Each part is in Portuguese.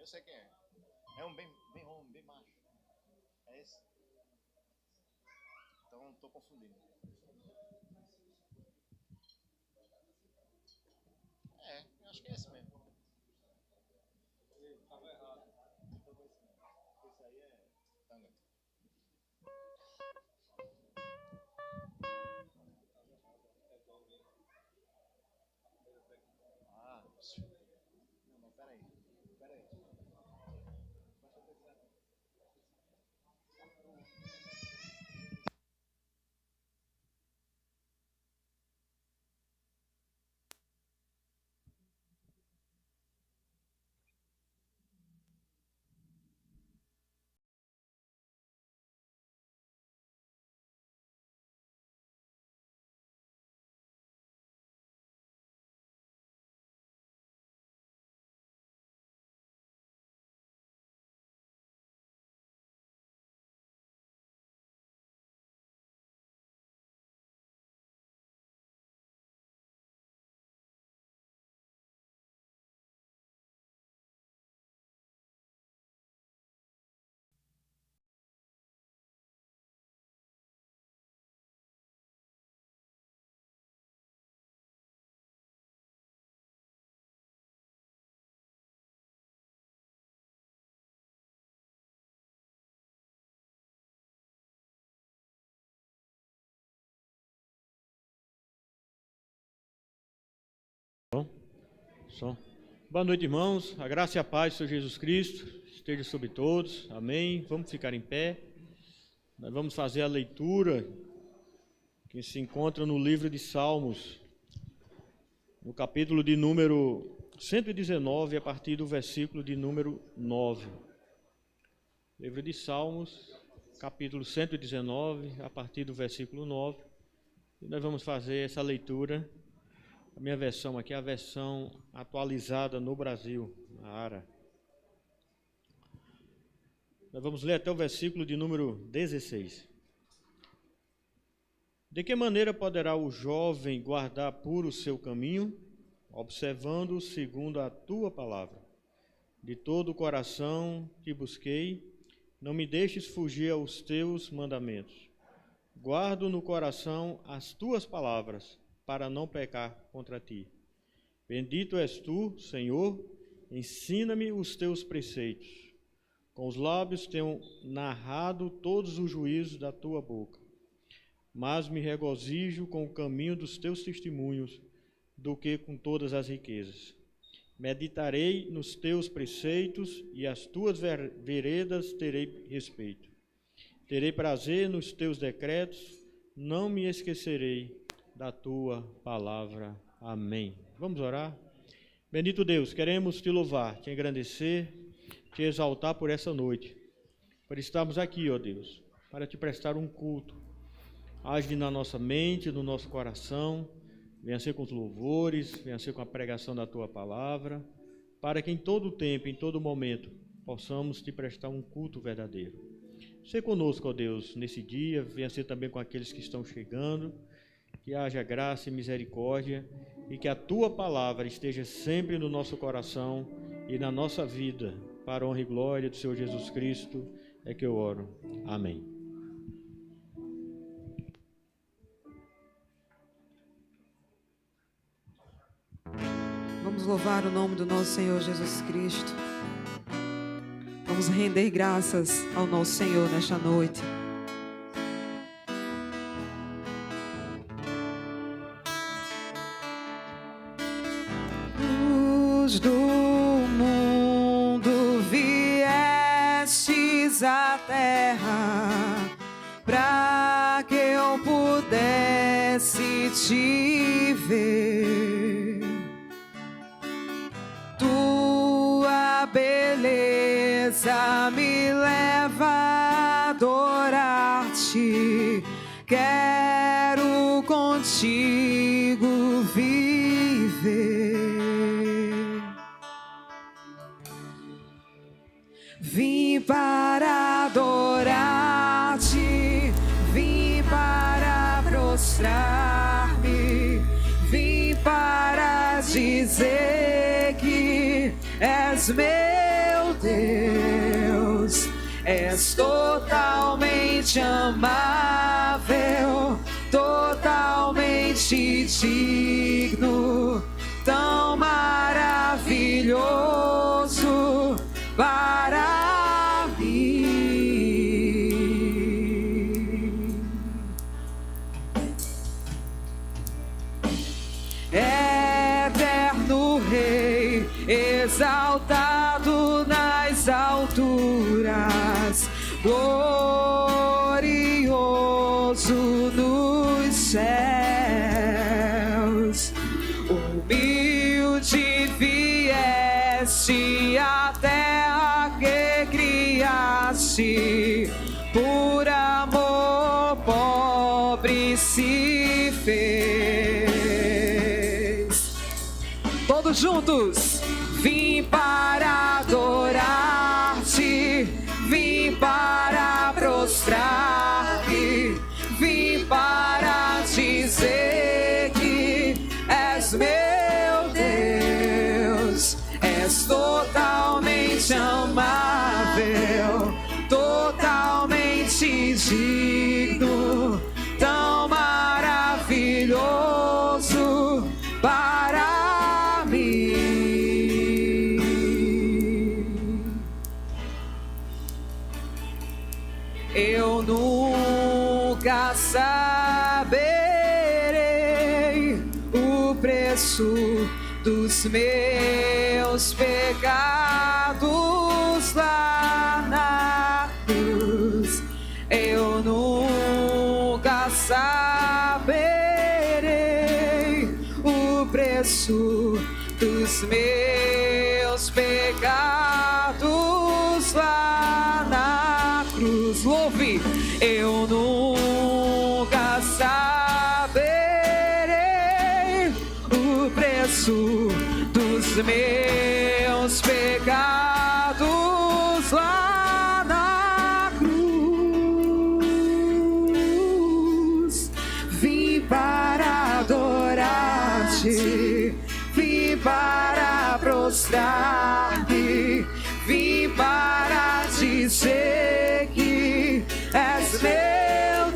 Eu sei quem é. É um bem homem, bem macho. É esse? Então estou confundindo. É, eu acho que é esse mesmo. Estava errado. Esse aí é tanga. Ah, não, peraí. Som. Boa noite, irmãos. A graça e a paz do Senhor Jesus Cristo esteja sobre todos. Amém. Vamos ficar em pé. Nós vamos fazer a leitura que se encontra no livro de Salmos, no capítulo de número 119, a partir do versículo de número 9. Livro de Salmos, capítulo 119, a partir do versículo 9. E nós vamos fazer essa leitura. A minha versão aqui é a versão atualizada no Brasil, a ARA. Nós vamos ler até o versículo de número 16. De que maneira poderá o jovem guardar puro o seu caminho, observando segundo a tua palavra? De todo o coração te busquei, não me deixes fugir aos teus mandamentos. Guardo no coração as tuas palavras, para não pecar contra ti. Bendito és tu, Senhor, ensina-me os teus preceitos. Com os lábios tenho narrado todos os juízos da tua boca. Mas me regozijo com o caminho dos teus testemunhos, do que com todas as riquezas. Meditarei nos teus preceitos, e as tuas veredas terei respeito. Terei prazer nos teus decretos, não me esquecerei da tua palavra. Amém. Vamos orar? Bendito Deus, queremos te louvar, te engrandecer, te exaltar por essa noite, por estarmos aqui, ó Deus, para te prestar um culto. Age na nossa mente, no nosso coração, venha ser com os louvores, venha ser com a pregação da tua palavra, para que em todo tempo, em todo momento, possamos te prestar um culto verdadeiro. Seja conosco, ó Deus, nesse dia, venha ser também com aqueles que estão chegando, que haja graça e misericórdia e que a tua palavra esteja sempre no nosso coração e na nossa vida, para a honra e glória do Senhor Jesus Cristo, é que eu oro. Amém. Vamos louvar o nome do nosso Senhor Jesus Cristo. Vamos render graças ao nosso Senhor nesta noite. Do mundo viestes à terra, para que eu pudesse te ver. Tua beleza me leva a adorar-te, quero contigo viver. Vim para adorar-te, vim para prostrar-me, vim para dizer que és meu Deus, és totalmente amável, totalmente digno, tão maravilhoso para mim. Eterno Rei, exaltado nas alturas, glorioso nos céus, humilde vieste à terra que criaste, por amor pobre se fez. Todos juntos. Vim para adorar-te, vim para prostrar-me, vim para dizer que és meu Deus, és totalmente amável, totalmente digno, tão maravilhoso para mim. Eu nunca saberei o preço dos meus pecados lá na cruz. Eu nunca saberei o preço dos meus pecados lá na cruz. Louve! Eu nunca saberei o preço dos meus pecados lá na cruz. Vim para adorar-te, vim para prostrar-me, vim para dizer que és meu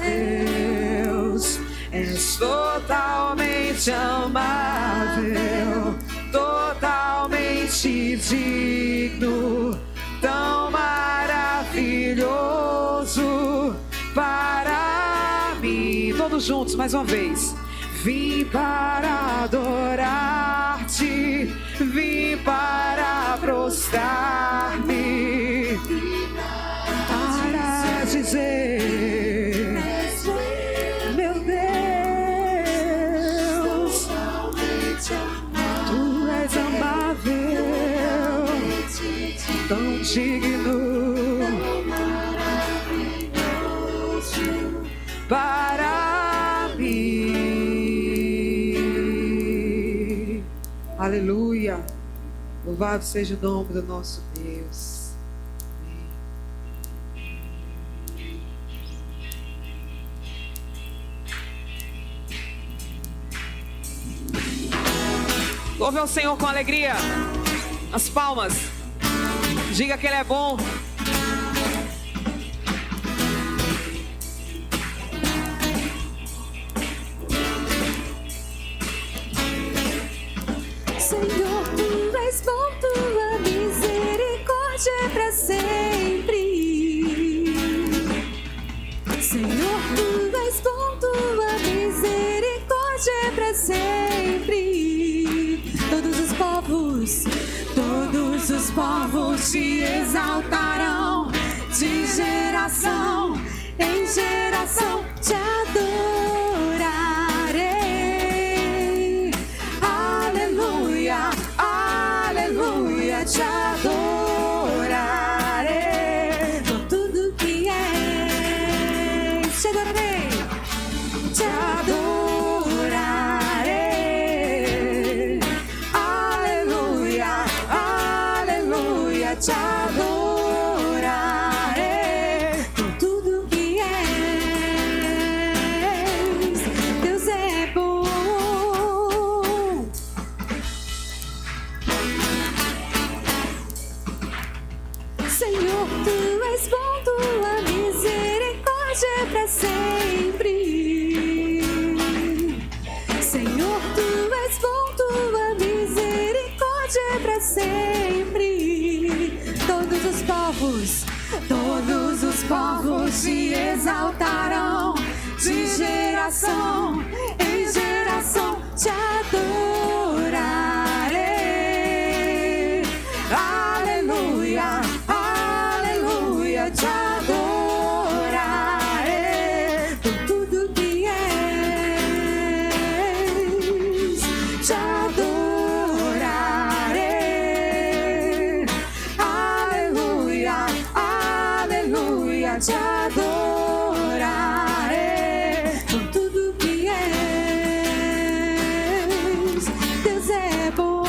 Deus, és totalmente amável, totalmente digno, tão maravilhoso para mim. Todos juntos, mais uma vez. Vim para adorar-te, vim para prostrar-me, para dizer, meu Deus, tu és amável, tão digno para mim. Aleluia. Louvado seja o nome do nosso Deus. Louve ao Senhor com alegria. As palmas. Diga que Ele é bom. Senhor, tu és bom, tua misericórdia é para sempre. Senhor, tu és bom, tua misericórdia é para sempre. Todos os povos te exaltarão, de geração em geração te adorarei. Aleluia, aleluia, te adorarei. Com tudo que és, te adorarei, te adorarei. Aleluia, aleluia, te adorarei. Com tudo que és, Deus é bom. sempre. Todos os povos te exaltarão, de geração em geração te adorarei. Aleluia, aleluia, te adorarei por tudo que és, te adorarei. Aleluia, aleluia, te adorarei por tudo que és. Deus é bom.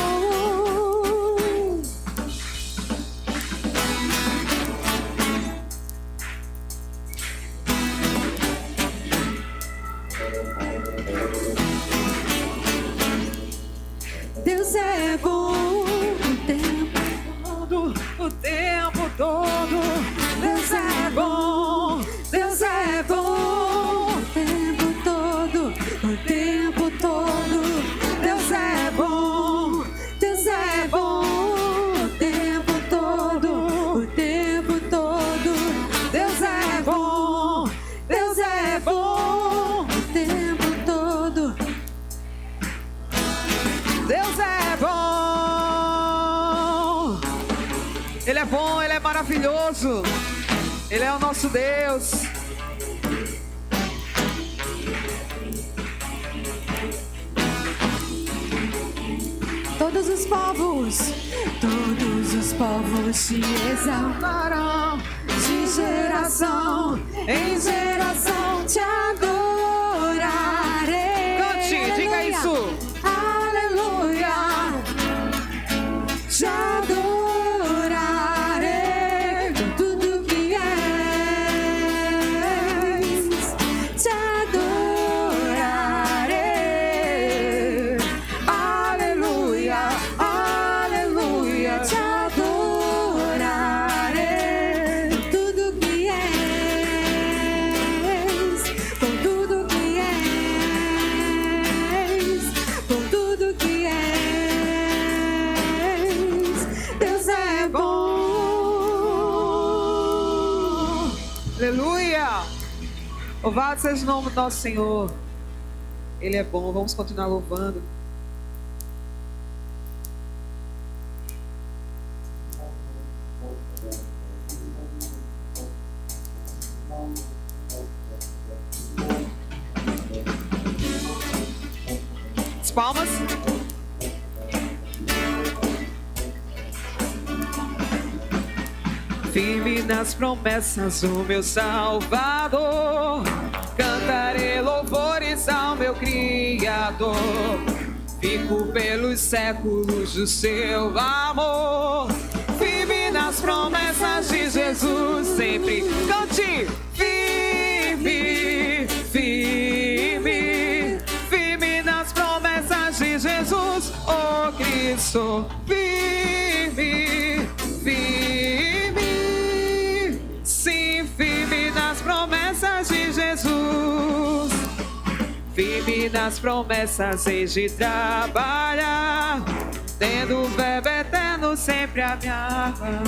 Deus é bom o tempo todo. Deus é bom, Deus é bom o tempo todo, o tempo todo. Deus é bom, Deus é bom o tempo todo, o tempo todo. Deus é bom, Deus é bom o tempo todo. Deus é bom. Ele é bom, Ele é maravilhoso. Ele é o nosso Deus. Todos os povos te exaltarão, de geração em geração te adorarei. Cante, diga isso. Aleluia, te adorarei por tudo que és, te adorarei. Aleluia, aleluia, te adorarei por tudo que és, por tudo que és, por tudo que és. Deus é bom. Aleluia. Louvado seja o nome do nosso Senhor. Ele é bom. Vamos continuar louvando. As palmas. Firme nas promessas do meu Salvador, cantarei louvores ao meu Criador. Fico pelos séculos do seu amor, firme nas promessas de Jesus sempre. Cante! Firme, firme, firme nas promessas de Jesus, oh Cristo. Firme, firme, sim, firme nas promessas de Jesus. Firme nas promessas, eis de trabalhar, tendo o verbo eterno sempre a me amar.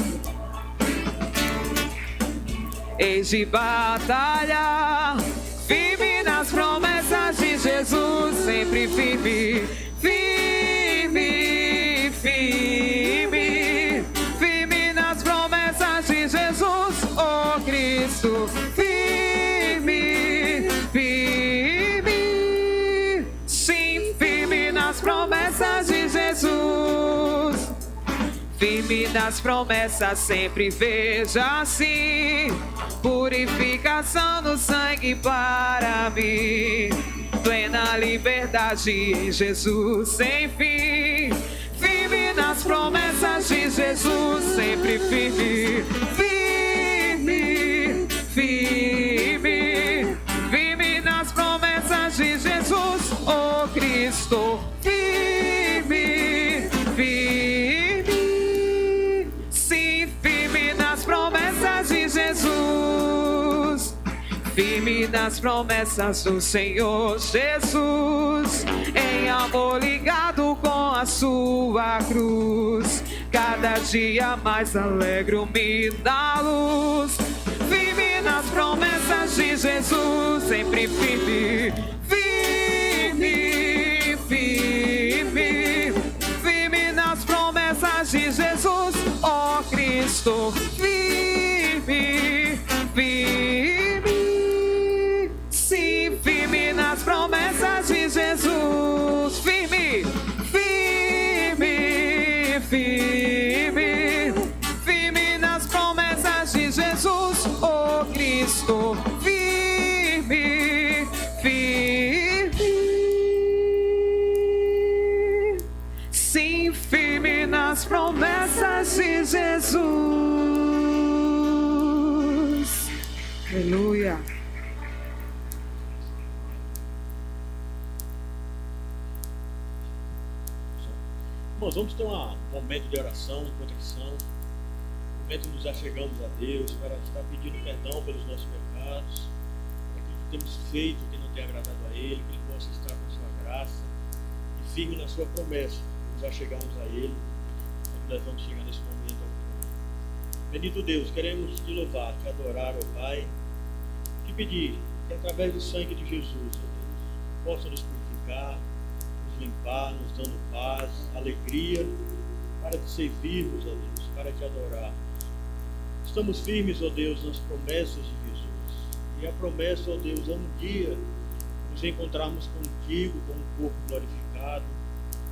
Eis de batalhar, firme nas promessas de Jesus, sempre firme, firme, firme, firme nas promessas de Jesus, oh Cristo, firme, firme, sim, firme nas promessas de Jesus. Firme nas promessas, sempre veja assim, purificação no sangue para mim, plena liberdade em Jesus sem fim. Firme nas promessas de Jesus, sempre firme, firme, firme, firme nas promessas de Jesus, oh Cristo, firme, firme. Jesus, firme nas promessas do Senhor Jesus, em amor ligado com a sua cruz, cada dia mais alegro-me na luz. Firme nas promessas de Jesus, sempre firme, firme, firme, firme nas promessas de Jesus, ó Cristo, firme, firme, sim, firme nas promessas de Jesus, firme, firme, firme, firme nas promessas de Jesus, ó Cristo, firme, firme, sim, firme nas promessas de Jesus. Aleluia. Irmãos, vamos ter um momento de oração, de contrição, um momento de nos achegamos a Deus, para estar pedindo perdão pelos nossos pecados, por aquilo que temos feito que não tem agradado a Ele, que Ele possa estar com sua graça e firme na sua promessa, nos achegamos a Ele, nós vamos chegar nesse momento ao final. Bendito Deus, queremos te louvar, te adorar, ó Pai, te pedir que através do sangue de Jesus, ó Deus, possa nos purificar, limpar, nos dando paz, alegria, para te servirmos, ó Deus, para te adorarmos. Estamos firmes, ó Deus, nas promessas de Jesus. E a promessa, ó Deus, é um dia nos encontrarmos contigo com um corpo glorificado,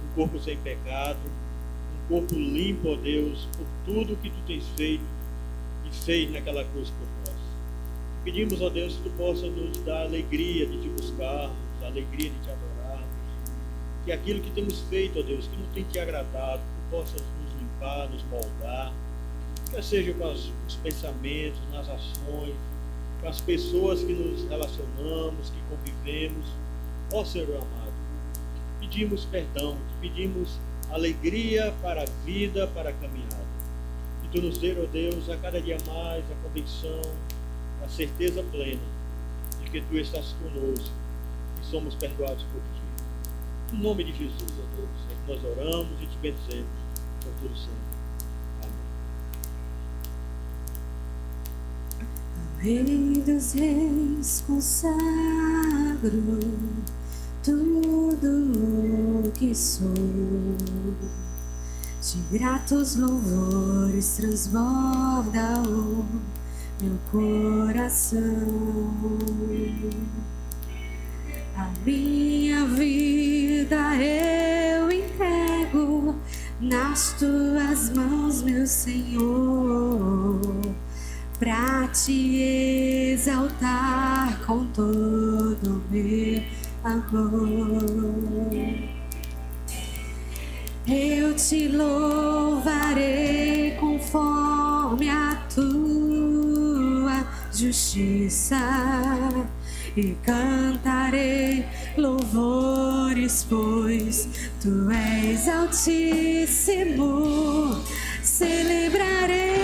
um corpo sem pecado, um corpo limpo, ó Deus, por tudo que tu tens feito e fez naquela cruz por nós. Pedimos, ó Deus, que tu possa nos dar a alegria de te buscarmos, a alegria de te adorar. Que aquilo que temos feito, ó Deus, que não tem te agradado, que possas nos limpar, nos moldar, quer seja com os pensamentos, nas ações, com as pessoas que nos relacionamos, que convivemos. Ó Senhor amado, pedimos perdão, te pedimos alegria para a vida, para a caminhada. Que tu nos dê, ó Deus, a cada dia mais a convicção, a certeza plena de que tu estás conosco e somos perdoados por ti. Em nome de Jesus, ó Deus, é que nós oramos e te bendizemos por tudo sempre. Amém. Rei dos reis, consagro tudo o que sou, de gratos louvores transborda o meu coração. A minha vida eu entrego nas tuas mãos, meu Senhor, pra te exaltar com todo meu amor. Eu te louvarei conforme a tua justiça e cantarei louvores, pois tu és altíssimo. Celebrarei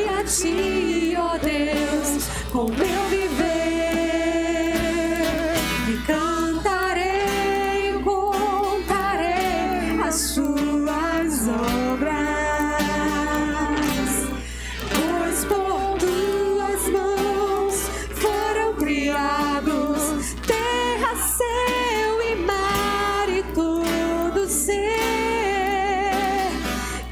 a ti, ó Deus, com meu viver, e cantarei, contarei as tuas obras, pois por tuas mãos foram criados terra, céu e mar e todo ser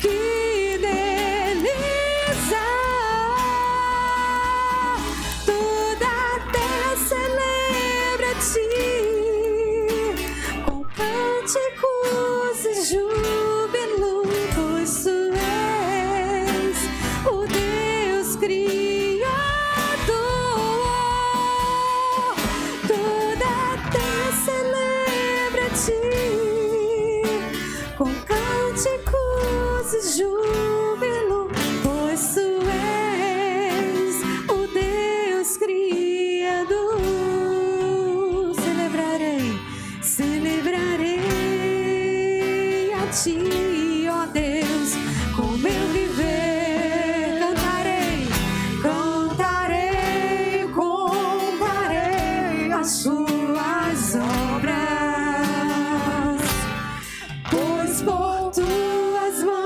que neles há. Toda a terra celebra a ti com cânticos e júbilo, pois tu és o Deus Criador. Toda a terra celebra a ti com cânticos e júbilo, pois tu és o Deus Criador. Celebrarei a ti, ó Deus, com meu viver. Cantarei, contarei as tuas obras, pois por tuas mãos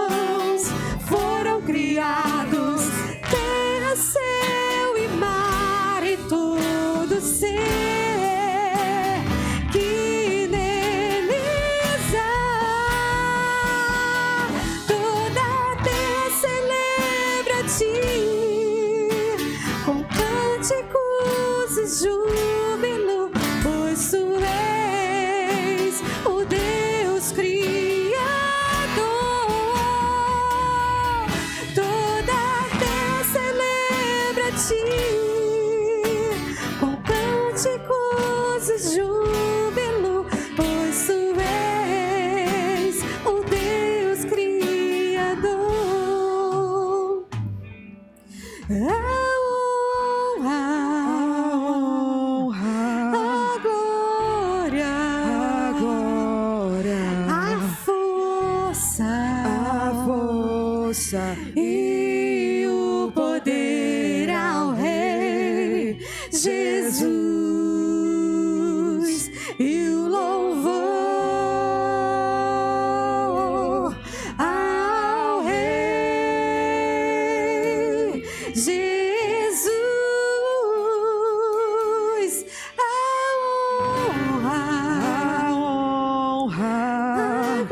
cânticos e júbilo, pois tu és o Deus Criador. A glória, a força e o poder ao Rei Jesus, e o louvor ao Rei Jesus, a honra,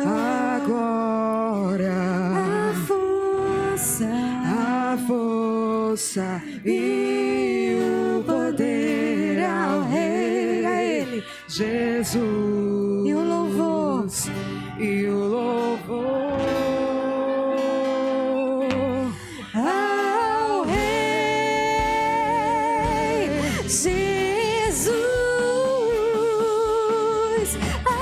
a glória, a força e o poder ao Rei, a Ele, Jesus, e o louvor, ao Rei Jesus, a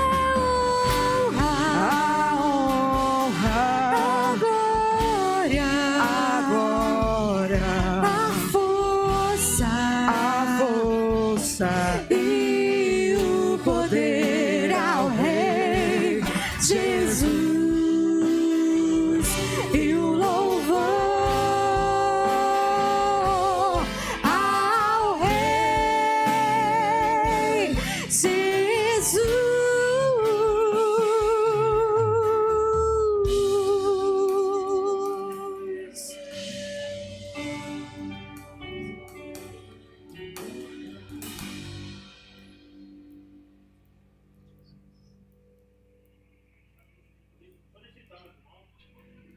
honra, a glória, a força e o poder ao Rei Jesus, e o louvor ao Rei Jesus.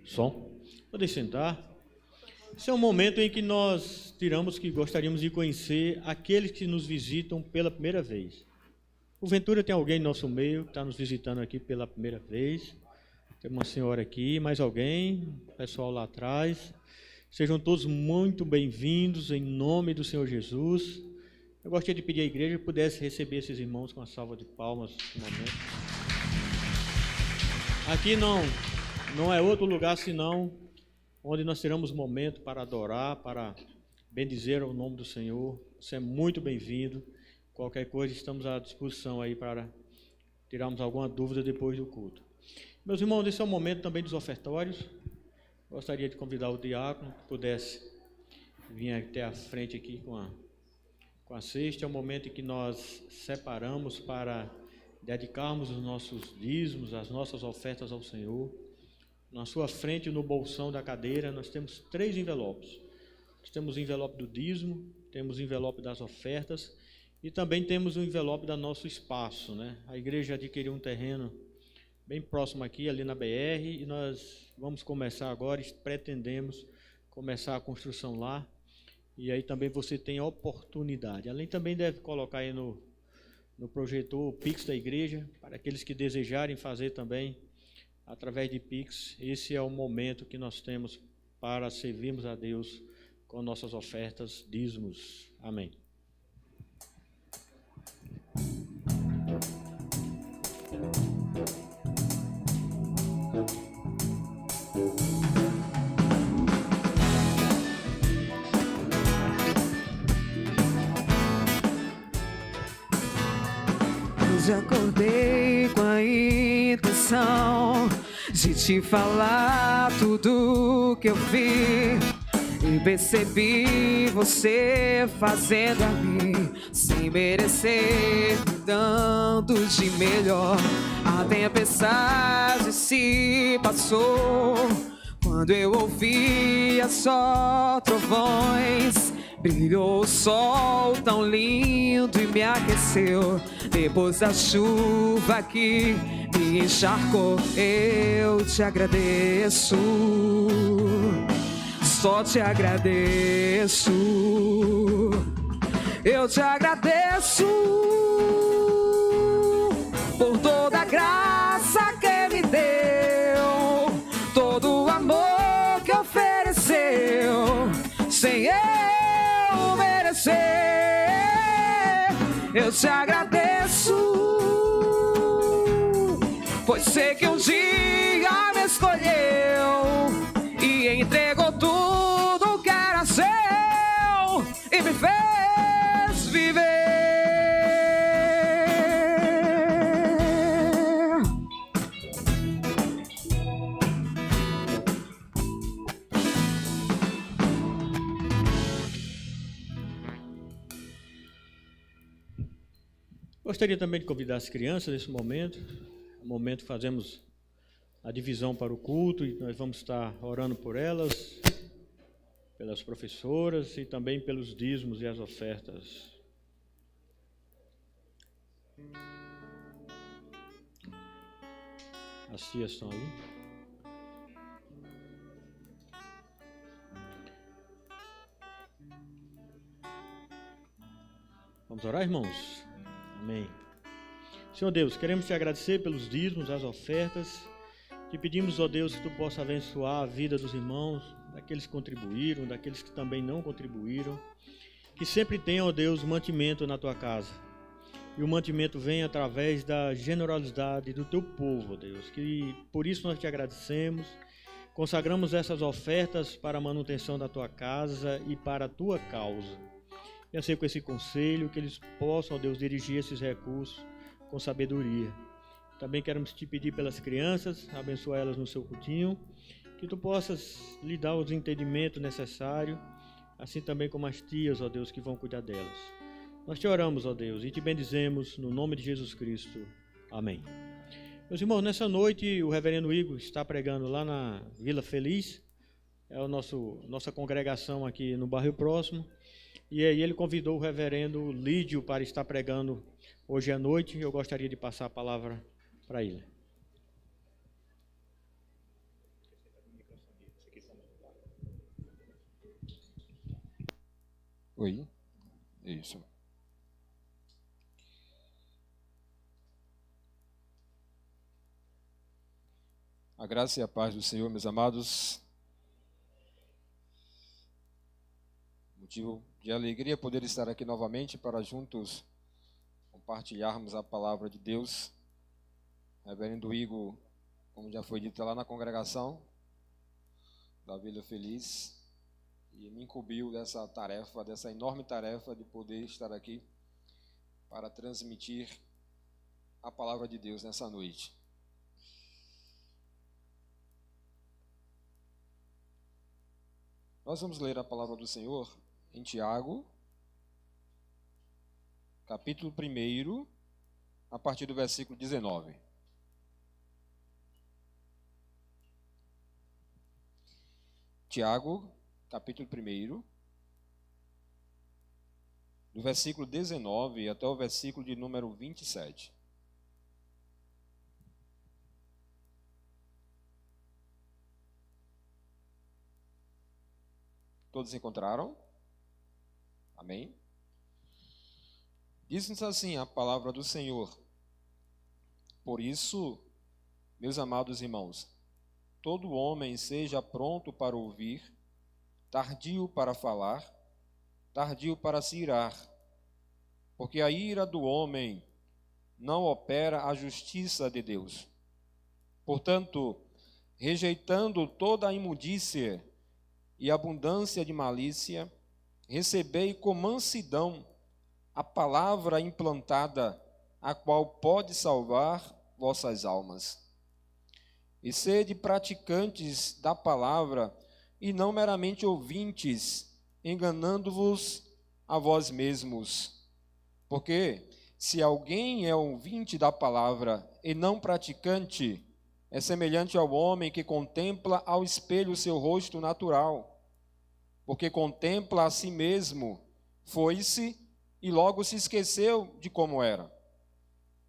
Som. Podem sentar. Esse é um momento em que nós tiramos que gostaríamos de conhecer aqueles que nos visitam pela primeira vez. Porventura tem alguém no nosso meio que está nos visitando aqui pela primeira vez. Tem uma senhora aqui, mais alguém, pessoal lá atrás. Sejam todos muito bem-vindos em nome do Senhor Jesus. Eu gostaria de pedir à igreja que pudesse receber esses irmãos com uma salva de palmas no momento. Aqui não é outro lugar senão onde nós teremos momento para adorar, para bendizer o nome do Senhor. Você é muito bem-vindo. Qualquer coisa, estamos à disposição aí para tirarmos alguma dúvida depois do culto. Meus irmãos, esse é o momento também dos ofertórios. Gostaria de convidar o diácono que pudesse vir até a frente aqui com a cesta. É o momento em que nós separamos para dedicarmos os nossos dízimos, as nossas ofertas ao Senhor. Na sua frente, no bolsão da cadeira, nós temos 3 envelopes. Nós temos o envelope do dízimo, temos o envelope das ofertas e também temos o envelope do nosso espaço, né? A igreja adquiriu um terreno bem próximo aqui, ali na BR, e nós vamos começar agora, pretendemos começar a construção lá. E aí também você tem a oportunidade. Além também deve colocar aí no projetor o Pix da igreja, para aqueles que desejarem fazer também através de Pix. Esse é o momento que nós temos para servirmos a Deus com nossas ofertas, dízimos. Amém. Hoje acordei com a intenção de te falar tudo que eu vi e percebi você fazendo a mim sem merecer, me dando de melhor. A tempestade se passou quando eu ouvia só trovões. Brilhou o sol tão lindo e me aqueceu. Depois da chuva que me encharcou, eu te agradeço, só te agradeço. Eu te agradeço por toda a graça que me deu, todo o amor que ofereceu, sem eu merecer. eu te agradeço, pois sei que um dia me escolheu e entregou tudo que era seu e me fez viver. Gostaria também de convidar as crianças nesse momento. No momento fazemos a divisão para o culto e nós vamos estar orando por elas, pelas professoras e também pelos dízimos e as ofertas. As tias estão ali. Vamos orar, irmãos? Amém. Senhor Deus, queremos te agradecer pelos dízimos, as ofertas. Te pedimos, ó Deus, que tu possa abençoar a vida dos irmãos, daqueles que contribuíram, daqueles que também não contribuíram. Que sempre tenha, ó Deus, mantimento na tua casa. E o mantimento vem através da generosidade do teu povo, ó Deus. Que por isso nós te agradecemos. Consagramos essas ofertas para a manutenção da tua casa e para a tua causa. E assim com esse conselho, que eles possam, ó Deus, dirigir esses recursos com sabedoria. Também queremos te pedir pelas crianças, abençoar elas no seu cultinho, que tu possas lhe dar os entendimentos necessários, assim também como as tias, ó Deus, que vão cuidar delas. Nós te oramos, ó Deus, e te bendizemos no nome de Jesus Cristo. Amém. Meus irmãos, nessa noite o reverendo Igor está pregando lá na Vila Feliz, é a nossa congregação aqui no bairro próximo. E aí ele convidou o reverendo Lídio para estar pregando hoje à noite. Eu gostaria de passar a palavra para ele. Oi, isso. A graça e a paz do Senhor, meus amados. Motivo de alegria poder estar aqui novamente para juntos compartilharmos a palavra de Deus. Reverendo Igor, como já foi dito lá na congregação da Vila Feliz, e me incumbiu dessa tarefa, dessa enorme tarefa de poder estar aqui para transmitir a palavra de Deus nessa noite. Nós vamos ler a palavra do Senhor em Tiago, capítulo 1, a partir do versículo 19. Tiago, capítulo 1, do versículo 19 até o versículo de número 27. Todos encontraram? Amém? Diz-nos assim a palavra do Senhor. Por isso, meus amados irmãos, todo homem seja pronto para ouvir, tardio para falar, tardio para se irar, porque a ira do homem não opera a justiça de Deus. Portanto, rejeitando toda a imundícia e abundância de malícia, recebei com mansidão a palavra implantada, a qual pode salvar vossas almas. E sede praticantes da palavra, e não meramente ouvintes, enganando-vos a vós mesmos. Porque, se alguém é ouvinte da palavra e não praticante, é semelhante ao homem que contempla ao espelho o seu rosto natural. Porque contempla a si mesmo, foi-se e logo se esqueceu de como era.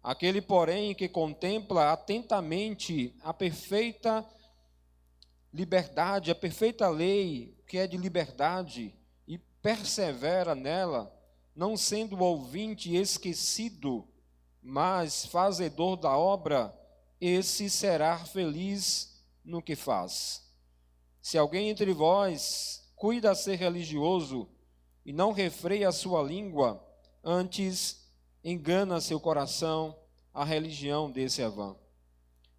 Aquele, porém, que contempla atentamente a perfeita liberdade, a perfeita lei que é de liberdade, e persevera nela, não sendo ouvinte esquecido, mas fazedor da obra, esse será feliz no que faz. Se alguém entre vós cuida a ser religioso e não refreia a sua língua, antes engana seu coração a religião desse é vã.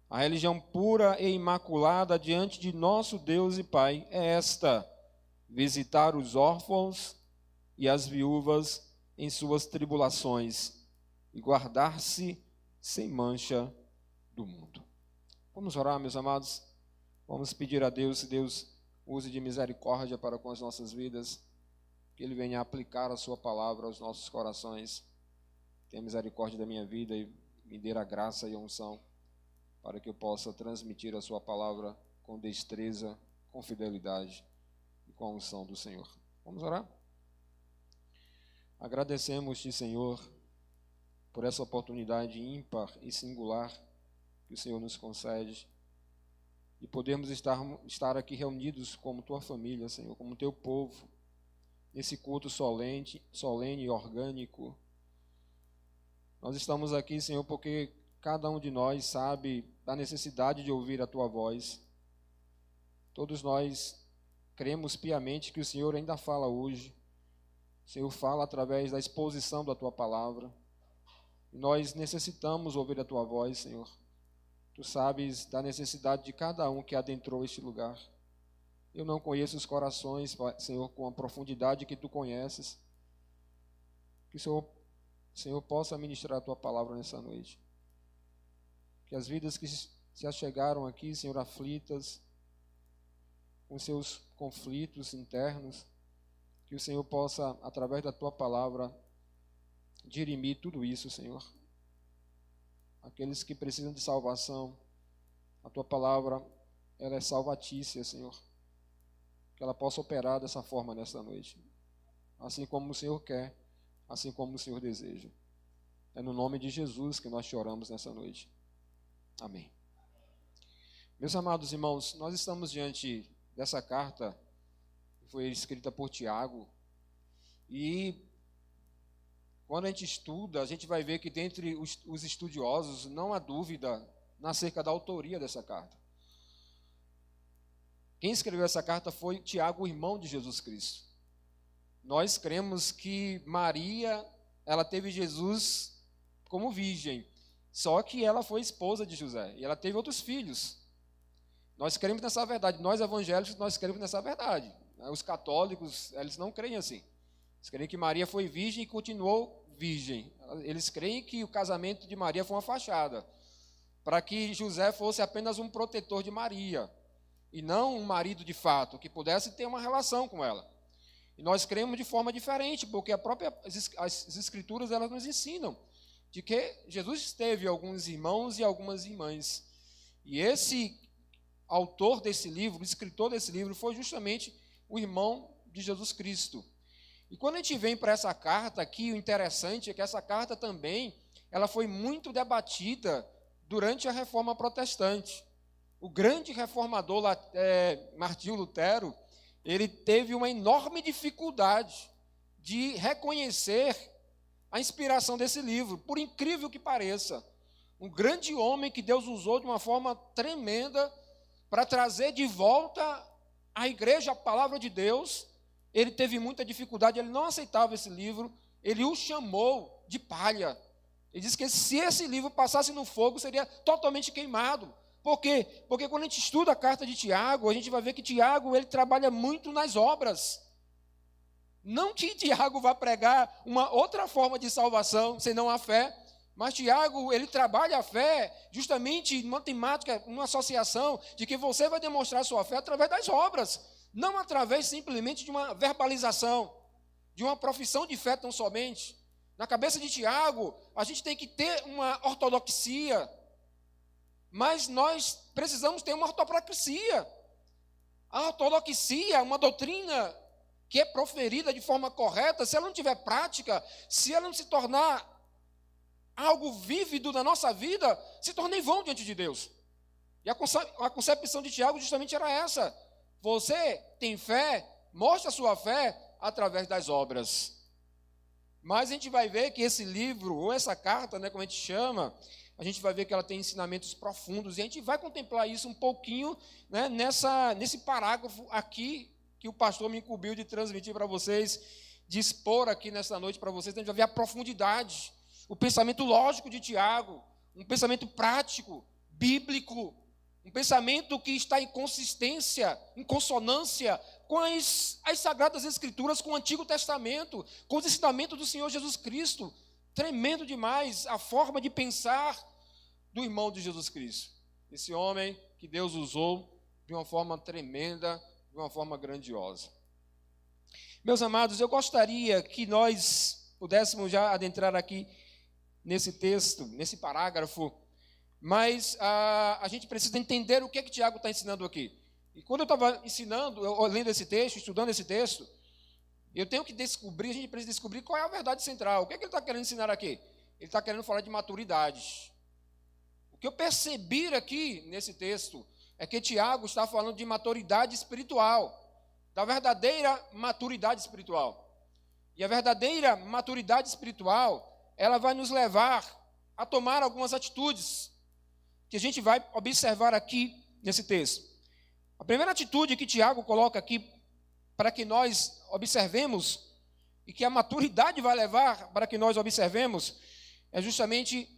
A religião pura e imaculada diante de nosso Deus e Pai é esta: visitar os órfãos e as viúvas em suas tribulações e guardar-se sem mancha do mundo. Vamos orar, meus amados? Vamos pedir a Deus que Deus use de misericórdia para com as nossas vidas, que Ele venha aplicar a sua palavra aos nossos corações. Tenha misericórdia da minha vida e me dê a graça e a unção para que eu possa transmitir a sua palavra com destreza, com fidelidade e com a unção do Senhor. Vamos orar? Agradecemos-te, Senhor, por essa oportunidade ímpar e singular que o Senhor nos concede de podermos estar aqui reunidos como tua família, Senhor, como teu povo, nesse culto solene e orgânico. Nós estamos aqui, Senhor, porque cada um de nós sabe da necessidade de ouvir a tua voz. Todos nós cremos piamente que o Senhor ainda fala hoje. O Senhor fala através da exposição da tua palavra. E nós necessitamos ouvir a tua voz, Senhor. Tu sabes da necessidade de cada um que adentrou este lugar. Eu não conheço os corações, Senhor, com a profundidade que tu conheces. Que o Senhor possa ministrar a tua palavra nessa noite. Que as vidas que se achegaram aqui, Senhor, aflitas, com seus conflitos internos, que o Senhor possa, através da tua palavra, dirimir tudo isso, Senhor. Aqueles que precisam de salvação, a tua palavra, ela é salvatícia, Senhor. Que ela possa operar dessa forma nesta noite. Assim como o Senhor quer, assim como o Senhor deseja. É no nome de Jesus que nós choramos nessa noite. Amém. Meus amados irmãos, nós estamos diante dessa carta que foi escrita por Tiago. E quando a gente estuda, a gente vai ver que dentre os estudiosos não há dúvida acerca da autoria dessa carta. Quem escreveu essa carta foi Tiago, o irmão de Jesus Cristo. Nós cremos que Maria, ela teve Jesus como virgem, só que ela foi esposa de José, e ela teve outros filhos. Nós cremos nessa verdade, nós evangélicos, nós cremos nessa verdade. Os católicos, eles não creem assim. Eles creem que Maria foi virgem e continuou virgem. Eles creem que o casamento de Maria foi uma fachada, para que José fosse apenas um protetor de Maria, e não um marido de fato, que pudesse ter uma relação com ela. E nós cremos de forma diferente, porque as escrituras elas nos ensinam de que Jesus teve alguns irmãos e algumas irmãs. E esse autor desse livro, o escritor desse livro, foi justamente o irmão de Jesus Cristo. E quando a gente vem para essa carta aqui, o interessante é que essa carta também ela foi muito debatida durante a Reforma Protestante. O grande reformador Martinho Lutero, ele teve uma enorme dificuldade de reconhecer a inspiração desse livro, por incrível que pareça. Um grande homem que Deus usou de uma forma tremenda para trazer de volta à igreja a palavra de Deus. Ele teve muita dificuldade, ele não aceitava esse livro, ele o chamou de palha. Ele disse que se esse livro passasse no fogo, seria totalmente queimado. Por quê? Porque quando a gente estuda a carta de Tiago, a gente vai ver que Tiago ele trabalha muito nas obras. Não que Tiago vá pregar uma outra forma de salvação, senão a fé, mas Tiago, ele trabalha a fé justamente numa temática, numa associação de que você vai demonstrar sua fé através das obras, não através simplesmente de uma verbalização, de uma profissão de fé tão somente. Na cabeça de Tiago, a gente tem que ter uma ortodoxia, mas nós precisamos ter uma ortopraxia. A ortodoxia é uma doutrina que é proferida de forma correta. Se ela não tiver prática, se ela não se tornar algo vívido na nossa vida, se torna em vão diante de Deus. E a concepção de Tiago justamente era essa. Você tem fé, mostra a sua fé através das obras. Mas a gente vai ver que esse livro, ou essa carta, como a gente chama, a gente vai ver que ela tem ensinamentos profundos, e a gente vai contemplar isso um pouquinho nesse parágrafo aqui, que o pastor me incumbiu de transmitir para vocês, de expor aqui nessa noite para vocês. A gente vai ver a profundidade o pensamento lógico de Tiago, um pensamento prático, bíblico, um pensamento que está em consistência, em consonância com as Sagradas Escrituras, com o Antigo Testamento, com os ensinamentos do Senhor Jesus Cristo. Tremendo demais a forma de pensar do irmão de Jesus Cristo. Esse homem que Deus usou de uma forma tremenda, de uma forma grandiosa. Meus amados, eu gostaria que nós pudéssemos já adentrar aqui nesse texto, nesse parágrafo, mas a gente precisa entender o que Tiago está ensinando aqui. E quando eu estava lendo esse texto, estudando esse texto, eu tenho que descobrir, a gente precisa descobrir qual é a verdade central. O que ele está querendo ensinar aqui? Ele está querendo falar de maturidade. O que eu percebi aqui nesse texto é que Tiago está falando de maturidade espiritual, da verdadeira maturidade espiritual. E a verdadeira maturidade espiritual, ela vai nos levar a tomar algumas atitudes que a gente vai observar aqui nesse texto. A primeira atitude que Tiago coloca aqui para que nós observemos e que a maturidade vai levar para que nós observemos é justamente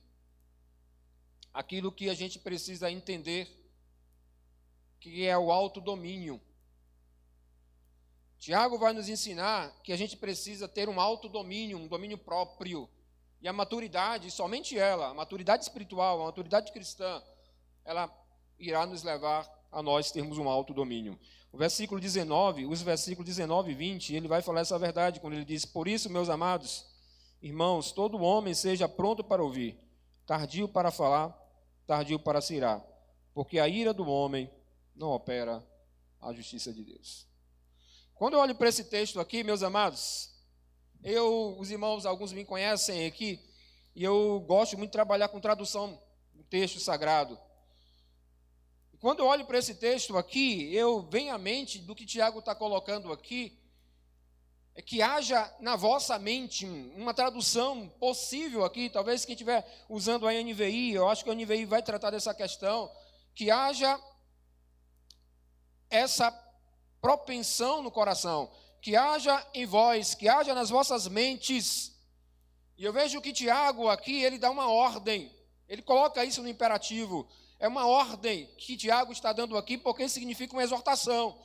aquilo que a gente precisa entender, que é o autodomínio. Tiago vai nos ensinar que a gente precisa ter um autodomínio, um domínio próprio. E a maturidade, somente ela, a maturidade espiritual, a maturidade cristã, ela irá nos levar a nós termos um autodomínio. O versículo 19, os versículos 19 e 20, ele vai falar essa verdade quando ele diz: por isso, meus amados irmãos, todo homem seja pronto para ouvir, tardio para falar, tardio para se irar, porque a ira do homem não opera a justiça de Deus. Quando eu olho para esse texto aqui, meus amados, os irmãos, alguns me conhecem aqui, e eu gosto muito de trabalhar com tradução do texto sagrado. Quando eu olho para esse texto aqui, eu venho à mente do que Tiago está colocando aqui, é que haja na vossa mente uma tradução possível aqui, talvez quem estiver usando a NVI, eu acho que a NVI vai tratar dessa questão, que haja essa propensão no coração, que haja em vós, que haja nas vossas mentes. E eu vejo que Tiago aqui, ele dá uma ordem, ele coloca isso no imperativo. É uma ordem que Tiago está dando aqui, porque significa uma exortação.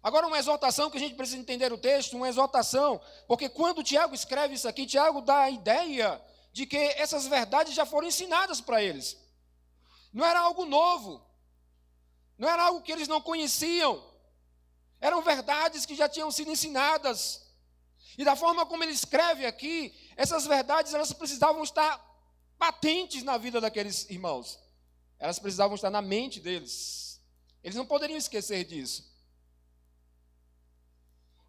Agora, uma exortação que a gente precisa entender o texto, uma exortação, porque quando Tiago escreve isso aqui, Tiago dá a ideia de que essas verdades já foram ensinadas para eles. Não era algo novo, não era algo que eles não conheciam, eram verdades que já tinham sido ensinadas. E da forma como ele escreve aqui, essas verdades elas precisavam estar patentes na vida daqueles irmãos. Elas precisavam estar na mente deles. Eles não poderiam esquecer disso.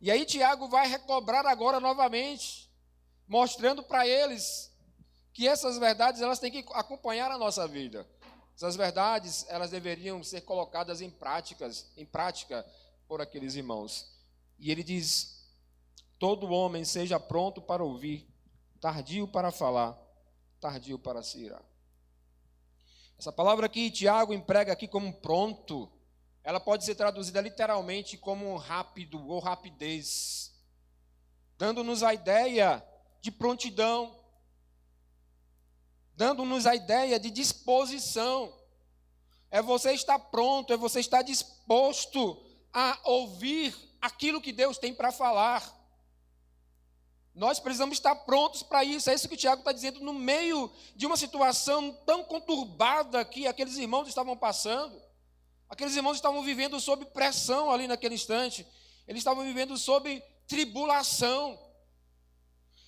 E aí Tiago vai recobrar agora novamente, mostrando para eles que essas verdades elas têm que acompanhar a nossa vida. Essas verdades elas deveriam ser colocadas em prática por aqueles irmãos. E ele diz: todo homem seja pronto para ouvir, tardio para falar, tardio para se irar. Essa palavra que Tiago emprega aqui como pronto, ela pode ser traduzida literalmente como rápido ou rapidez, dando-nos a ideia de prontidão, dando-nos a ideia de disposição. É você estar pronto, é você estar disposto a ouvir aquilo que Deus tem para falar. Nós precisamos estar prontos para isso. É isso que o Tiago está dizendo no meio de uma situação tão conturbada que aqueles irmãos estavam passando. Aqueles irmãos estavam vivendo sob pressão ali naquele instante. Eles estavam vivendo sob tribulação.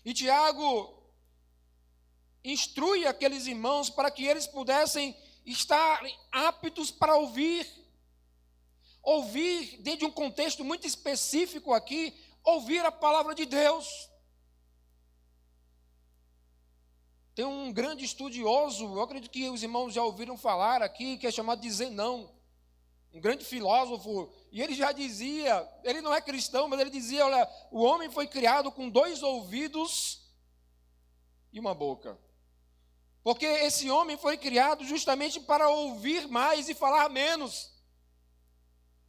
E Tiago instrui aqueles irmãos para que eles pudessem estar aptos para ouvir. Ouvir, dentro de um contexto muito específico aqui, ouvir a palavra de Deus. Tem um grande estudioso, eu acredito que os irmãos já ouviram falar aqui, que é chamado de Zenão, um grande filósofo, e ele já dizia, ele não é cristão, mas ele dizia, olha, o homem foi criado com 2 ouvidos e uma boca. Porque esse homem foi criado justamente para ouvir mais e falar menos.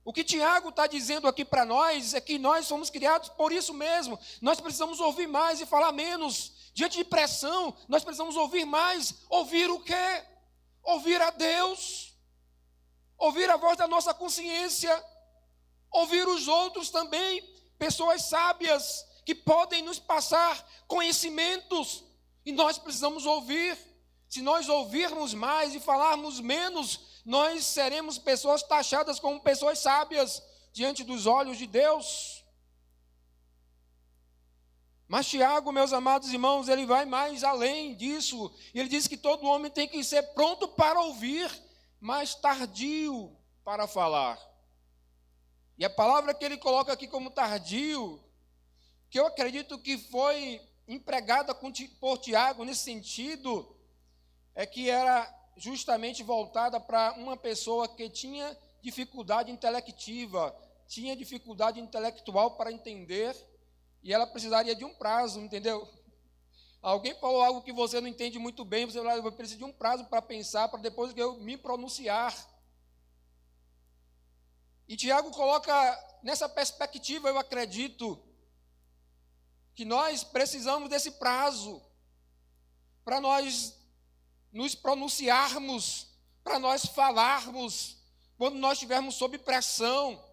O que Tiago está dizendo aqui para nós é que nós somos criados por isso mesmo. Nós precisamos ouvir mais e falar menos. Diante de pressão, nós precisamos ouvir mais. Ouvir o quê? Ouvir a Deus. Ouvir a voz da nossa consciência. Ouvir os outros também. Pessoas sábias que podem nos passar conhecimentos. E nós precisamos ouvir. Se nós ouvirmos mais e falarmos menos, nós seremos pessoas taxadas como pessoas sábias diante dos olhos de Deus. Mas Tiago, meus amados irmãos, ele vai mais além disso. Ele diz que todo homem tem que ser pronto para ouvir, mas tardio para falar. E a palavra que ele coloca aqui como tardio, que eu acredito que foi empregada por Tiago nesse sentido, é que era justamente voltada para uma pessoa que tinha dificuldade intelectiva, tinha dificuldade intelectual para entender, e ela precisaria de um prazo, entendeu? Alguém falou algo que você não entende muito bem, você vai precisar de um prazo para pensar, para depois que eu me pronunciar. E Tiago coloca nessa perspectiva, eu acredito, que nós precisamos desse prazo para nós nos pronunciarmos, para nós falarmos, quando nós estivermos sob pressão,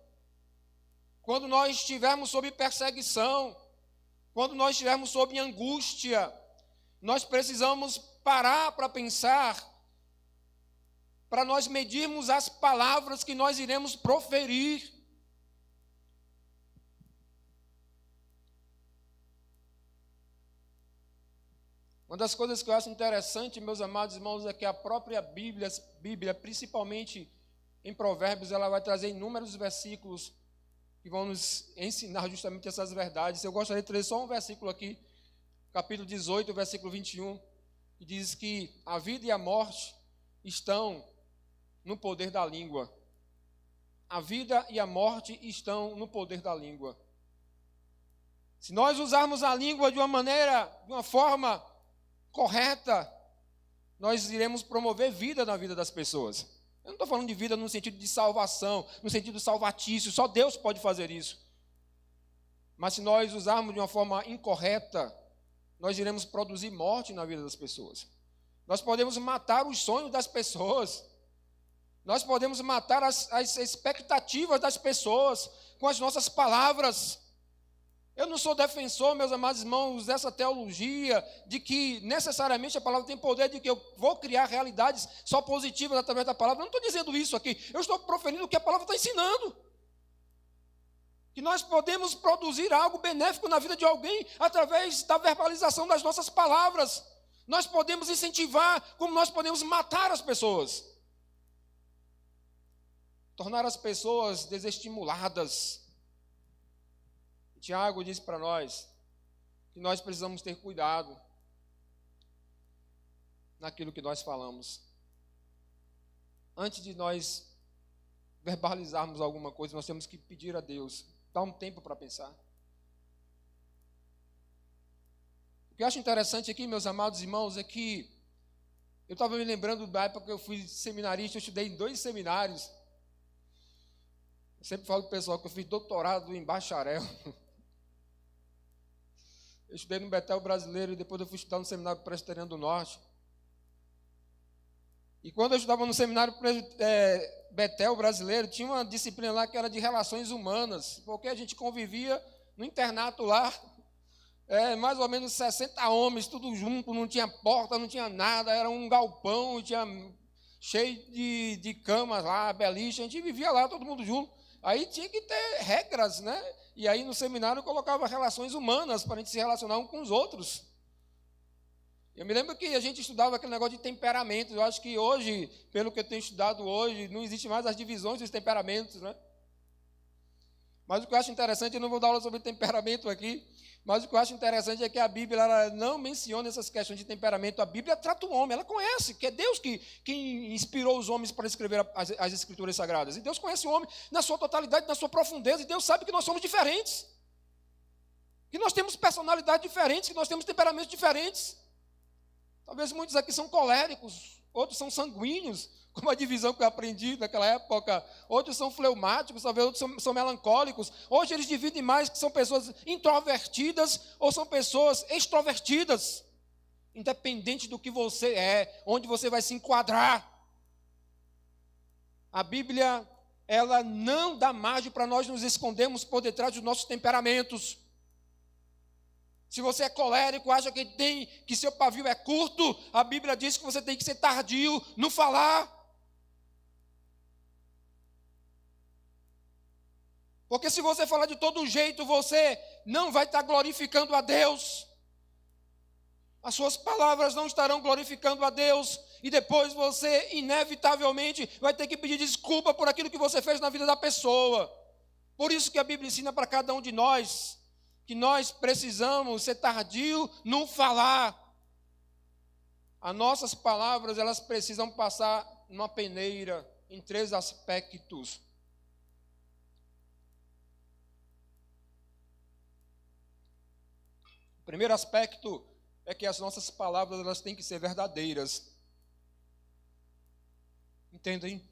quando nós estivermos sob perseguição, quando nós estivermos sob angústia, nós precisamos parar para pensar, para nós medirmos as palavras que nós iremos proferir. Uma das coisas que eu acho interessante, meus amados irmãos, é que a própria Bíblia, principalmente em Provérbios, ela vai trazer inúmeros versículos que vão nos ensinar justamente essas verdades. Eu gostaria de trazer só um versículo aqui, capítulo 18, versículo 21, que diz que a vida e a morte estão no poder da língua. A vida e a morte estão no poder da língua. Se nós usarmos a língua de uma forma correta, nós iremos promover vida na vida das pessoas. Eu não estou falando de vida no sentido de salvação, no sentido salvatício, só Deus pode fazer isso. Mas se nós usarmos de uma forma incorreta, nós iremos produzir morte na vida das pessoas. Nós podemos matar os sonhos das pessoas. Nós podemos matar as expectativas das pessoas com as nossas palavras. Eu não sou defensor, meus amados irmãos, dessa teologia de que necessariamente a palavra tem poder, de que eu vou criar realidades só positivas através da palavra. Eu não estou dizendo isso aqui. Eu estou proferindo o que a palavra está ensinando. Que nós podemos produzir algo benéfico na vida de alguém através da verbalização das nossas palavras. Nós podemos incentivar, como nós podemos matar as pessoas. Tornar as pessoas desestimuladas. Tiago diz para nós que nós precisamos ter cuidado naquilo que nós falamos. Antes de nós verbalizarmos alguma coisa, nós temos que pedir a Deus, dar um tempo para pensar. O que eu acho interessante aqui, meus amados irmãos, é que eu estava me lembrando da época que eu fui seminarista, eu estudei em 2 seminários. Eu sempre falo para o pessoal que eu fiz doutorado em bacharel. Eu estudei no Betel Brasileiro e depois eu fui estudar no Seminário Presbiteriano do Norte. E quando eu estudava no Seminário Betel Brasileiro, tinha uma disciplina lá que era de relações humanas, porque a gente convivia no internato lá, mais ou menos 60 homens, tudo junto, não tinha porta, não tinha nada, era um galpão, tinha cheio de camas lá, beliche, a gente vivia lá, todo mundo junto. Aí tinha que ter regras, né? E aí no seminário eu colocava relações humanas para a gente se relacionar uns com os outros. Eu me lembro que a gente estudava aquele negócio de temperamentos. Eu acho que hoje, pelo que eu tenho estudado hoje, não existe mais as divisões dos temperamentos, né? Mas o que eu acho interessante, eu não vou dar aula sobre temperamento aqui, mas o que eu acho interessante é que a Bíblia ela não menciona essas questões de temperamento. A Bíblia trata o homem, ela conhece, que é Deus que inspirou os homens para escrever as Escrituras Sagradas. E Deus conhece o homem na sua totalidade, na sua profundeza, e Deus sabe que nós somos diferentes. Que nós temos personalidades diferentes, que nós temos temperamentos diferentes. Talvez muitos aqui são coléricos, outros são sanguíneos, como a divisão que eu aprendi naquela época. Outros são fleumáticos, talvez outros são melancólicos. Hoje eles dividem mais, que são pessoas introvertidas ou são pessoas extrovertidas. independente do que você é, onde você vai se enquadrar. A Bíblia, ela não dá margem para nós nos escondermos por detrás dos nossos temperamentos. Se você é colérico, acha que seu pavio é curto, a Bíblia diz que você tem que ser tardio no falar. Porque se você falar de todo jeito, você não vai estar glorificando a Deus. As suas palavras não estarão glorificando a Deus. E depois você, inevitavelmente, vai ter que pedir desculpa por aquilo que você fez na vida da pessoa. Por isso que a Bíblia ensina para cada um de nós que nós precisamos ser tardio no falar. As nossas palavras, elas precisam passar numa peneira em 3 aspectos. O primeiro aspecto é que as nossas palavras, elas têm que ser verdadeiras. Entendem?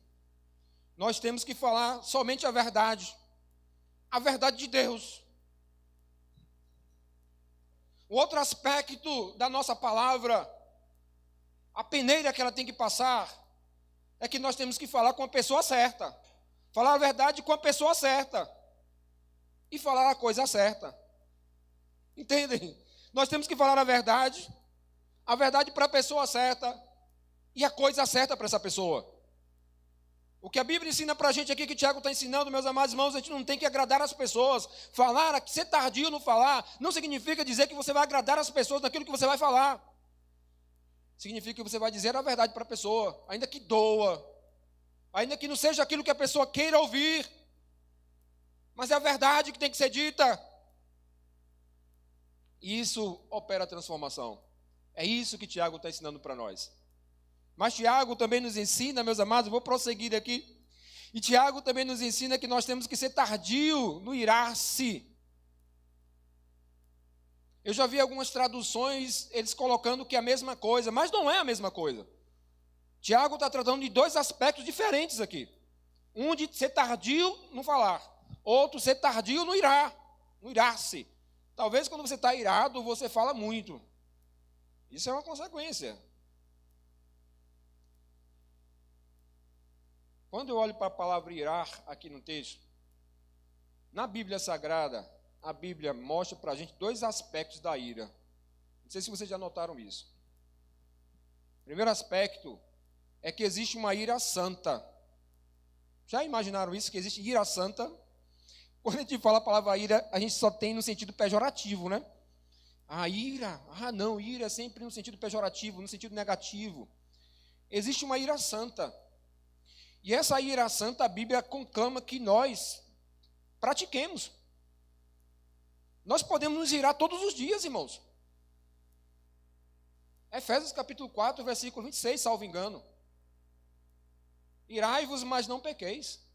Nós temos que falar somente a verdade de Deus. O outro aspecto da nossa palavra, a peneira que ela tem que passar, é que nós temos que falar com a pessoa certa. Falar a verdade com a pessoa certa. E falar a coisa certa. Entendem? Nós temos que falar a verdade para a pessoa certa e a coisa certa para essa pessoa. O que a Bíblia ensina para a gente aqui, que o Tiago está ensinando, meus amados irmãos, a gente não tem que agradar as pessoas. Falar, ser tardio no falar, não significa dizer que você vai agradar as pessoas naquilo que você vai falar. Significa que você vai dizer a verdade para a pessoa, ainda que doa, ainda que não seja aquilo que a pessoa queira ouvir, mas é a verdade que tem que ser dita. E isso opera a transformação. É isso que Tiago está ensinando para nós. Mas Tiago também nos ensina, meus amados, vou prosseguir aqui. E Tiago também nos ensina que nós temos que ser tardio no irar-se. Eu já vi algumas traduções, eles colocando que é a mesma coisa, mas não é a mesma coisa. Tiago está tratando de 2 aspectos diferentes aqui. Um de ser tardio no falar, outro ser tardio no irar-se. Talvez quando você está irado, você fala muito. Isso é uma consequência. Quando eu olho para a palavra irar aqui no texto, na Bíblia Sagrada, a Bíblia mostra para a gente 2 aspectos da ira. Não sei se vocês já notaram isso. O primeiro aspecto é que existe uma ira santa. Já imaginaram isso, que existe ira santa? Quando a gente fala a palavra ira, a gente só tem no sentido pejorativo, né? Ira, ira é sempre no sentido pejorativo, no sentido negativo. Existe uma ira santa. E essa ira santa, a Bíblia conclama que nós pratiquemos. Nós podemos nos irar todos os dias, irmãos. Efésios capítulo 4, versículo 26, salvo engano. Irai-vos, mas não pequeis.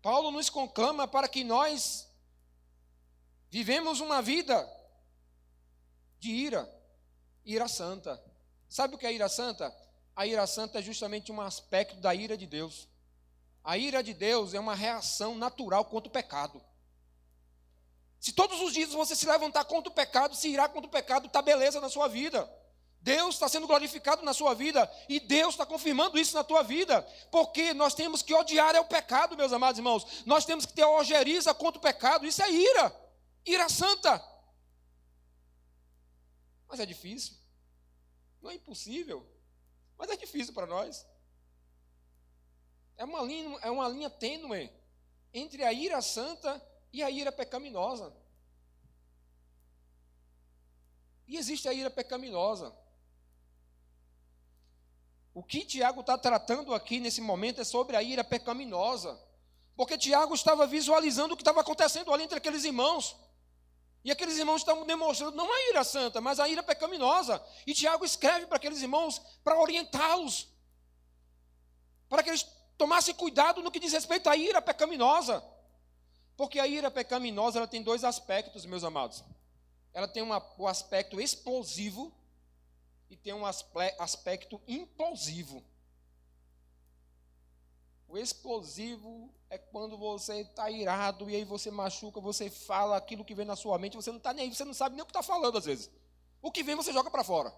Paulo nos conclama para que nós vivemos uma vida de ira santa. Sabe o que é ira santa? A ira santa é justamente um aspecto da ira de Deus. A ira de Deus é uma reação natural contra o pecado. Se todos os dias você se levantar contra o pecado, se irar contra o pecado, está beleza na sua vida. Deus está sendo glorificado na sua vida e Deus está confirmando isso na tua vida. Porque nós temos que odiar o pecado, meus amados irmãos. Nós temos que ter ojeriza contra o pecado. Isso é ira santa. Mas é difícil. Não é impossível. Mas é difícil para nós. É uma linha tênue entre a ira santa e a ira pecaminosa. E existe a ira pecaminosa. O que Tiago está tratando aqui nesse momento é sobre a ira pecaminosa. Porque Tiago estava visualizando o que estava acontecendo ali entre aqueles irmãos. E aqueles irmãos estavam demonstrando não a ira santa, mas a ira pecaminosa. E Tiago escreve para aqueles irmãos para orientá-los. Para que eles tomassem cuidado no que diz respeito à ira pecaminosa. Porque a ira pecaminosa ela tem 2 aspectos, meus amados. Ela tem o aspecto explosivo e tem um aspecto implosivo. O explosivo é quando você está irado e aí você machuca, você fala aquilo que vem na sua mente, você não está nem aí, você não sabe nem o que está falando às vezes. O que vem você joga para fora.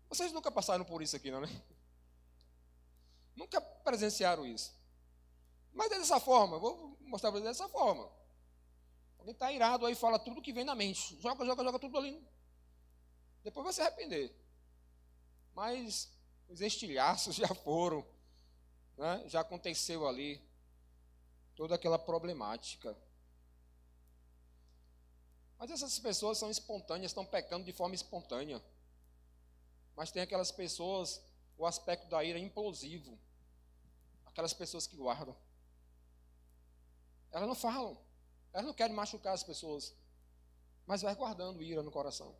Vocês nunca passaram por isso aqui, não, né? Nunca presenciaram isso. Mas é dessa forma, eu vou mostrar para vocês dessa forma. Alguém está irado aí, fala tudo que vem na mente. Joga tudo ali. Depois vai se arrepender. Mas os estilhaços já foram, né? Já aconteceu ali. Toda aquela problemática. Mas essas pessoas são espontâneas, estão pecando de forma espontânea. Mas tem aquelas pessoas, o aspecto da ira é implosivo. Aquelas pessoas que guardam. Elas não falam. Elas não querem machucar as pessoas. Mas vai guardando ira no coração.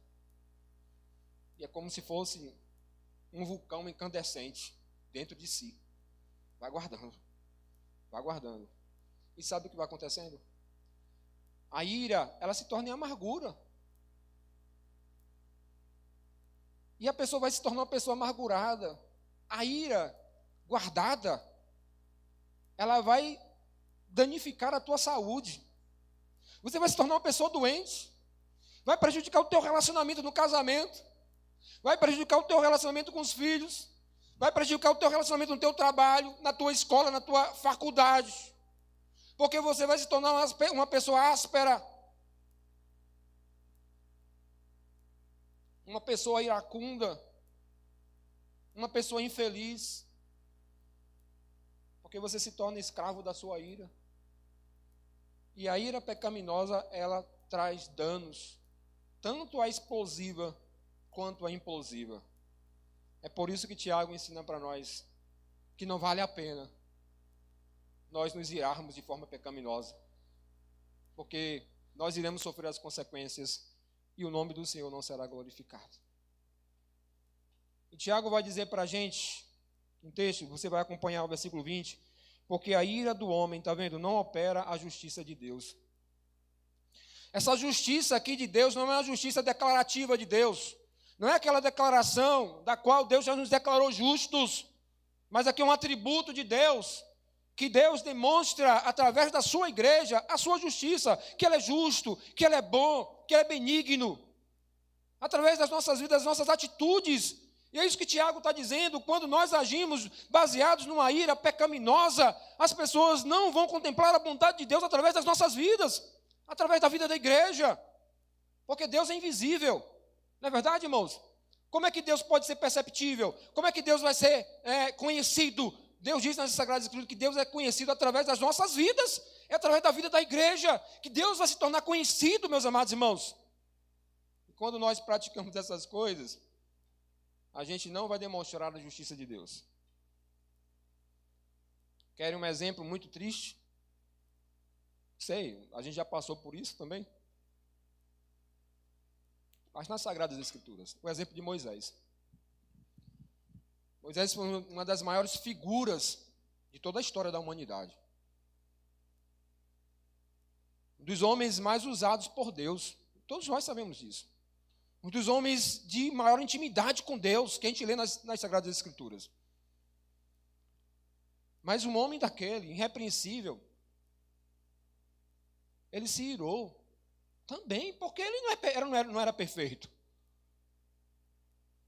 E é como se fosse um vulcão incandescente dentro de si. Vai guardando. Vai guardando. E sabe o que vai acontecendo? A ira, ela se torna em amargura. E a pessoa vai se tornar uma pessoa amargurada. A ira guardada, ela vai danificar a tua saúde. Você vai se tornar uma pessoa doente. Vai prejudicar o teu relacionamento no casamento. Vai prejudicar o teu relacionamento com os filhos. Vai prejudicar o teu relacionamento no teu trabalho, na tua escola, na tua faculdade. Porque você vai se tornar uma pessoa áspera. Uma pessoa iracunda. Uma pessoa infeliz. Porque você se torna escravo da sua ira. E a ira pecaminosa, ela traz danos. Tanto a explosiva quanto a implosiva. É por isso que Tiago ensina para nós que não vale a pena nós nos irarmos de forma pecaminosa, porque nós iremos sofrer as consequências e o nome do Senhor não será glorificado. E Tiago vai dizer para a gente, um texto, você vai acompanhar o versículo 20, porque a ira do homem, está vendo, não opera a justiça de Deus. Essa justiça aqui de Deus não é uma justiça declarativa de Deus, não é aquela declaração da qual Deus já nos declarou justos, mas aqui é um atributo de Deus, que Deus demonstra através da sua igreja a sua justiça, que Ele é justo, que Ele é bom, que Ele é benigno, através das nossas vidas, das nossas atitudes. E é isso que Tiago está dizendo, quando nós agimos baseados numa ira pecaminosa, as pessoas não vão contemplar a bondade de Deus através das nossas vidas, através da vida da igreja, porque Deus é invisível, não é verdade, irmãos? Como é que Deus pode ser perceptível? Como é que Deus vai ser conhecido? Deus diz nas Sagradas Escrituras que Deus é conhecido através das nossas vidas, é através da vida da igreja, que Deus vai se tornar conhecido, meus amados irmãos. E quando nós praticamos essas coisas, a gente não vai demonstrar a justiça de Deus. Querem um exemplo muito triste? Sei, a gente já passou por isso também. Mas nas Sagradas Escrituras, o exemplo de Moisés. Moisés foi uma das maiores figuras de toda a história da humanidade. Um dos homens mais usados por Deus. Todos nós sabemos disso. Um dos homens de maior intimidade com Deus, que a gente lê nas Sagradas Escrituras. Mas um homem daquele, irrepreensível, ele se irou também, porque ele não era perfeito.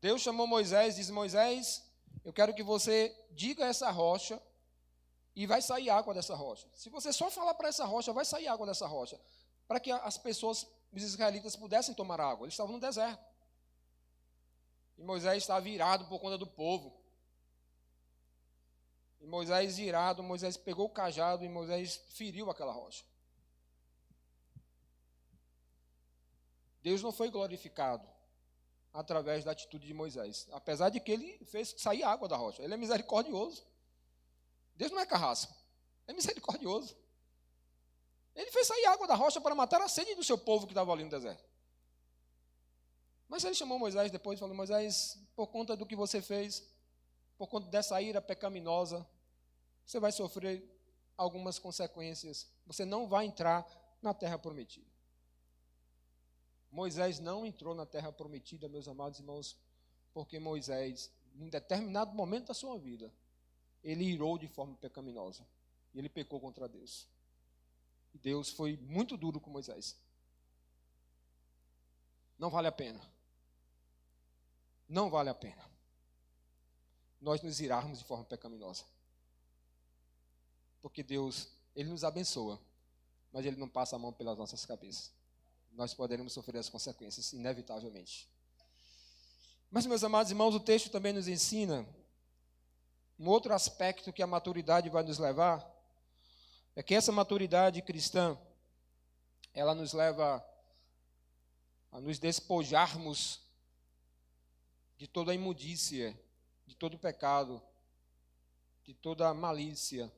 Deus chamou Moisés e disse: Moisés, eu quero que você diga essa rocha e vai sair água dessa rocha. Se você só falar para essa rocha, vai sair água dessa rocha. Para que as pessoas, os israelitas, pudessem tomar água. Eles estavam no deserto. E Moisés estava irado por conta do povo. E Moisés irado, Moisés pegou o cajado e Moisés feriu aquela rocha. Deus não foi glorificado através da atitude de Moisés, apesar de que ele fez sair água da rocha. Ele é misericordioso. Deus não é carrasco, é misericordioso. Ele fez sair água da rocha para matar a sede do seu povo que estava ali no deserto. Mas ele chamou Moisés depois e falou: Moisés, por conta do que você fez, por conta dessa ira pecaminosa, você vai sofrer algumas consequências. Você não vai entrar na terra prometida. Moisés não entrou na terra prometida, meus amados irmãos, porque Moisés, em determinado momento da sua vida, ele irou de forma pecaminosa. E ele pecou contra Deus. E Deus foi muito duro com Moisés. Não vale a pena. Não vale a pena nós nos irarmos de forma pecaminosa. Porque Deus, Ele nos abençoa, mas Ele não passa a mão pelas nossas cabeças. Nós poderemos sofrer as consequências, inevitavelmente. Mas, meus amados irmãos, o texto também nos ensina um outro aspecto que a maturidade vai nos levar, é que essa maturidade cristã, ela nos leva a nos despojarmos de toda a imundícia, de todo o pecado, de toda a malícia.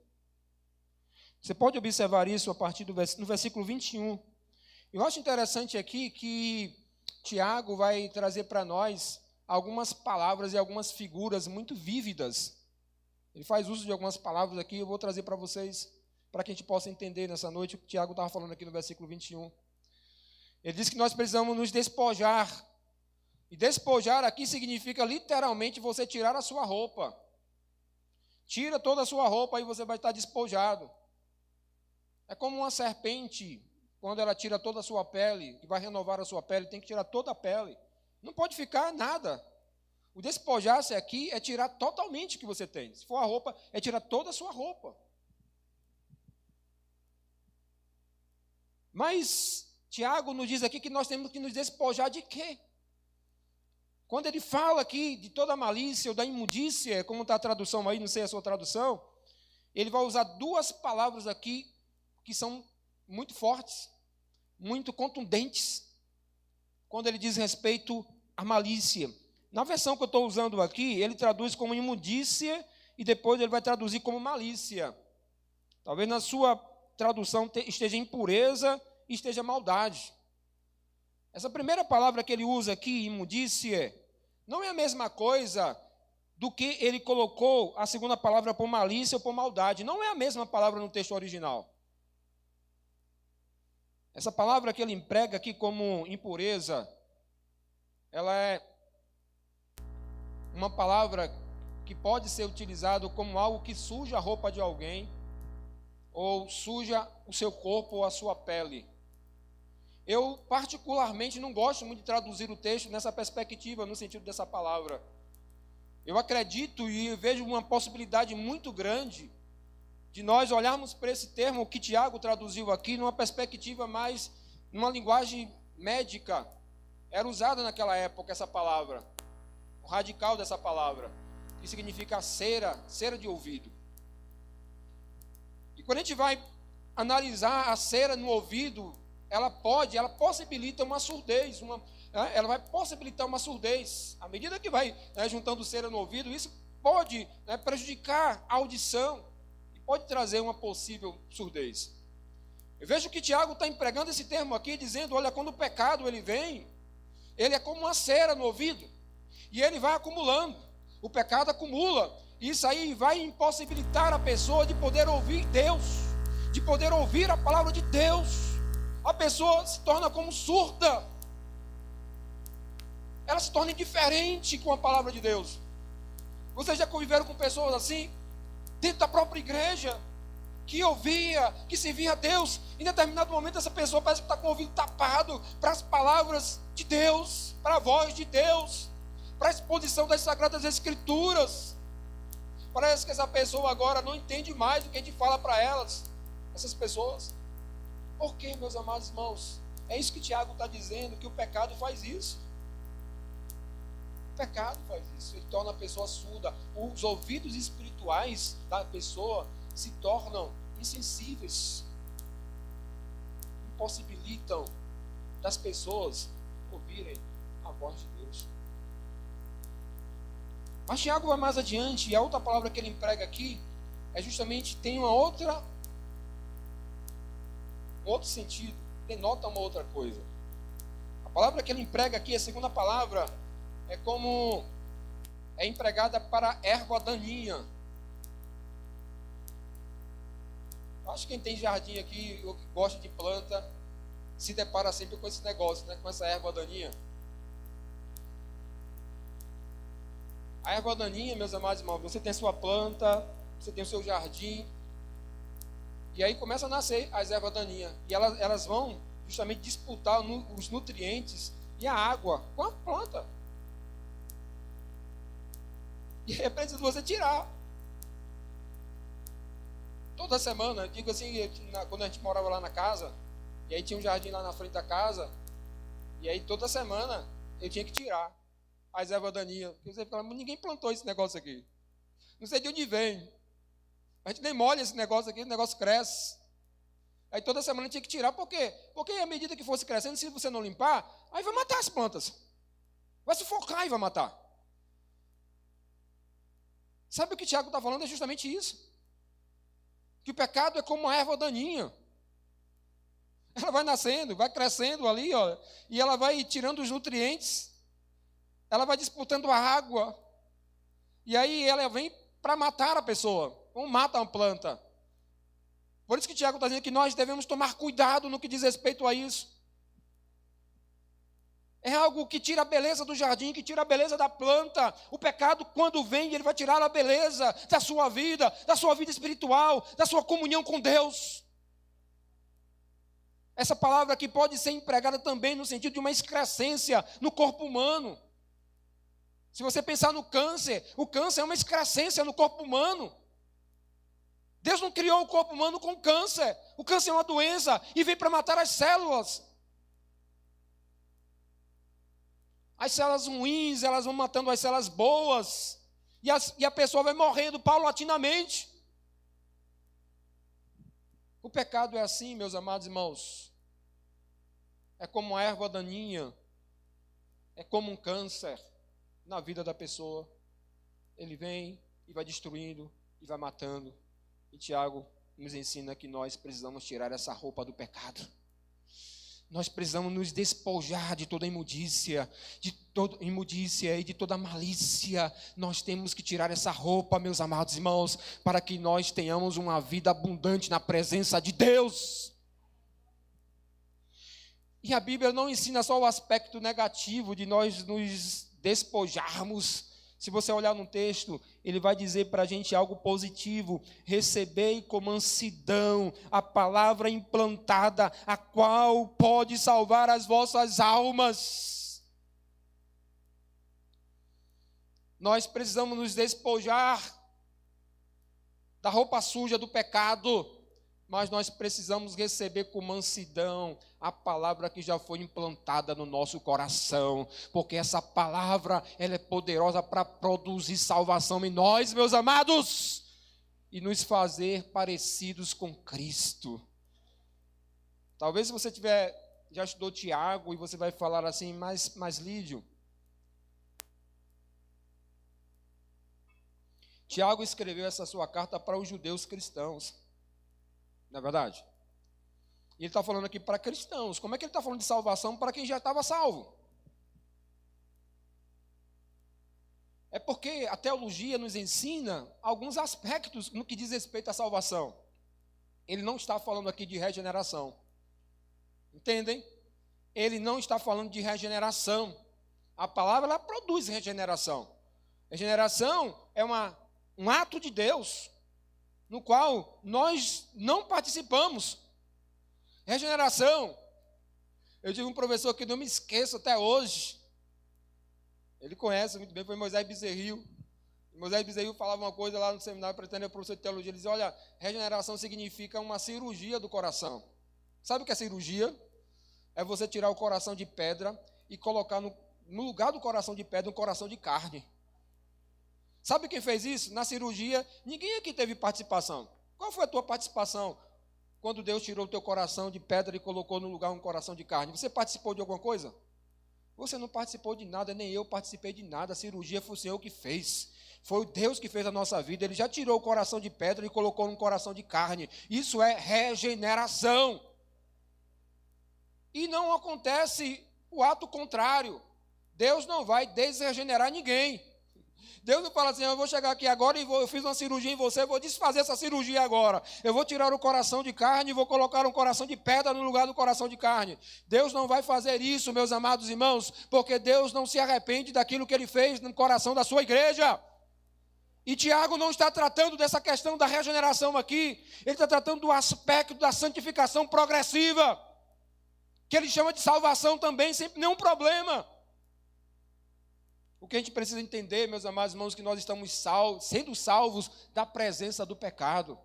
Você pode observar isso a partir do versículo 21. Eu acho interessante aqui que Tiago vai trazer para nós algumas palavras e algumas figuras muito vívidas. Ele faz uso de algumas palavras aqui, eu vou trazer para vocês, para que a gente possa entender nessa noite o que Tiago estava falando aqui no versículo 21. Ele diz que nós precisamos nos despojar. E despojar aqui significa literalmente você tirar a sua roupa. Tira toda a sua roupa e você vai estar despojado. É como uma serpente, quando ela tira toda a sua pele, e vai renovar a sua pele, tem que tirar toda a pele. Não pode ficar nada. O despojar-se aqui é tirar totalmente o que você tem. Se for a roupa, é tirar toda a sua roupa. Mas Tiago nos diz aqui que nós temos que nos despojar de quê? Quando ele fala aqui de toda a malícia ou da imundícia, como está a tradução aí, não sei a sua tradução, ele vai usar duas palavras aqui que são muito fortes, muito contundentes, quando ele diz respeito à malícia. Na versão que eu estou usando aqui, ele traduz como imundícia e depois ele vai traduzir como malícia. Talvez na sua tradução esteja impureza e esteja maldade. Essa primeira palavra que ele usa aqui, imundícia, não é a mesma coisa do que ele colocou a segunda palavra por malícia ou por maldade. Não é a mesma palavra no texto original. Essa palavra que ele emprega aqui como impureza, ela é uma palavra que pode ser utilizada como algo que suja a roupa de alguém, ou suja o seu corpo ou a sua pele. Eu, particularmente, não gosto muito de traduzir o texto nessa perspectiva, no sentido dessa palavra. Eu acredito e vejo uma possibilidade muito grande de nós olharmos para esse termo que Tiago traduziu aqui, numa perspectiva mais, numa linguagem médica. Era usada naquela época essa palavra, o radical dessa palavra, que significa cera de ouvido. E quando a gente vai analisar a cera no ouvido, ela possibilita uma surdez, ela vai possibilitar uma surdez. À medida que vai juntando cera no ouvido, isso pode prejudicar a audição e pode trazer uma possível surdez. Eu vejo que Tiago está empregando esse termo aqui, dizendo, olha, quando o pecado ele vem, ele é como uma cera no ouvido, e ele vai acumulando, o pecado acumula, e isso aí vai impossibilitar a pessoa de poder ouvir Deus, de poder ouvir a palavra de Deus. A pessoa se torna como surda, ela se torna indiferente com a palavra de Deus. Vocês já conviveram com pessoas assim, dentro da própria igreja, que ouvia, que servia a Deus, em determinado momento essa pessoa parece que está com o ouvido tapado para as palavras de Deus, para a voz de Deus, para a exposição das Sagradas Escrituras. Parece que essa pessoa agora não entende mais o que a gente fala para elas, essas pessoas. Por quê, meus amados irmãos? É isso que Tiago está dizendo, que o pecado faz isso. O pecado faz isso, ele torna a pessoa surda. Os ouvidos espirituais da pessoa se tornam insensíveis, impossibilitam das pessoas ouvirem a voz de Deus. Mas Tiago vai mais adiante, e a outra palavra que ele emprega aqui é justamente, tem um outro sentido, denota uma outra coisa. A palavra que ele emprega aqui, a segunda palavra, é como é empregada para erva daninha. Acho que quem tem jardim aqui, ou que gosta de planta, se depara sempre com esse negócio, com essa erva daninha. A erva daninha, meus amados irmãos, você tem a sua planta, você tem o seu jardim, e aí começa a nascer as ervas daninhas, e elas vão justamente disputar os nutrientes E a água com a planta. E é preciso você tirar. Toda semana, digo assim, quando a gente morava lá na casa, e aí tinha um jardim lá na frente da casa, e aí toda semana eu tinha que tirar as ervas daninhas. Porque você fala, ninguém plantou esse negócio aqui. Não sei de onde vem. A gente nem molha esse negócio aqui, o negócio cresce. Aí toda semana tinha que tirar, por quê? Porque à medida que fosse crescendo, se você não limpar, aí vai matar as plantas. Vai sufocar e vai matar. Sabe o que Tiago está falando? É justamente isso. Que o pecado é como uma erva daninha. Ela vai nascendo, vai crescendo ali, ó, e ela vai tirando os nutrientes. Ela vai disputando a água. E aí ela vem para matar a pessoa. Como mata uma planta. Por isso que Tiago está dizendo que nós devemos tomar cuidado no que diz respeito a isso. É algo que tira a beleza do jardim, que tira a beleza da planta. O pecado, quando vem, ele vai tirar a beleza da sua vida espiritual, da sua comunhão com Deus. Essa palavra aqui pode ser empregada também no sentido de uma excrescência no corpo humano. Se você pensar no câncer, o câncer é uma excrescência no corpo humano. Deus não criou o corpo humano com câncer. O câncer é uma doença e vem para matar as células. As células ruins, elas vão matando as células boas. E a pessoa vai morrendo paulatinamente. O pecado é assim, meus amados irmãos. É como uma erva daninha. É como um câncer na vida da pessoa. Ele vem e vai destruindo e vai matando. E Tiago nos ensina que nós precisamos tirar essa roupa do pecado. Nós precisamos nos despojar de toda imundícia, e de toda malícia. Nós temos que tirar essa roupa, meus amados irmãos, para que nós tenhamos uma vida abundante na presença de Deus. E a Bíblia não ensina só o aspecto negativo de nós nos despojarmos. Se você olhar no texto, ele vai dizer para a gente algo positivo. Recebei com mansidão a palavra implantada, a qual pode salvar as vossas almas. Nós precisamos nos despojar da roupa suja do pecado, mas nós precisamos receber com mansidão a palavra que já foi implantada no nosso coração, porque essa palavra, ela é poderosa para produzir salvação em nós, meus amados, e nos fazer parecidos com Cristo. Talvez se você já estudou Tiago e você vai falar assim, mas Lídio, Tiago escreveu essa sua carta para os judeus cristãos. Não é verdade? E ele está falando aqui para cristãos. Como é que ele está falando de salvação para quem já estava salvo? É porque a teologia nos ensina alguns aspectos no que diz respeito à salvação. Ele não está falando aqui de regeneração. Entendem? Ele não está falando de regeneração. A palavra, ela produz regeneração. Regeneração é um ato de Deus, no qual nós não participamos. Regeneração. Eu tive um professor que não me esqueço até hoje. Ele conhece muito bem, foi Moisés Bezerril. Moisés Bezerril falava uma coisa lá no seminário, pretendendo professor de teologia. Ele dizia, olha, regeneração significa uma cirurgia do coração. Sabe o que é cirurgia? É você tirar o coração de pedra e colocar no lugar do coração de pedra um coração de carne. Sabe quem fez isso? Na cirurgia, ninguém aqui teve participação. Qual foi a tua participação quando Deus tirou o teu coração de pedra e colocou no lugar um coração de carne? Você participou de alguma coisa? Você não participou de nada, nem eu participei de nada. A cirurgia foi o Senhor que fez. Foi Deus que fez a nossa vida. Ele já tirou o coração de pedra e colocou num coração de carne. Isso é regeneração. E não acontece o ato contrário. Deus não vai desregenerar ninguém. Deus não fala assim, eu vou chegar aqui agora e eu fiz uma cirurgia em você, vou desfazer essa cirurgia agora. Eu vou tirar o coração de carne e vou colocar um coração de pedra no lugar do coração de carne. Deus não vai fazer isso, meus amados irmãos, porque Deus não se arrepende daquilo que Ele fez no coração da sua igreja. E Tiago não está tratando dessa questão da regeneração aqui, ele está tratando do aspecto da santificação progressiva. que ele chama de salvação também, sem nenhum problema. O que a gente precisa entender, meus amados irmãos, que nós estamos sendo salvos da presença do pecado.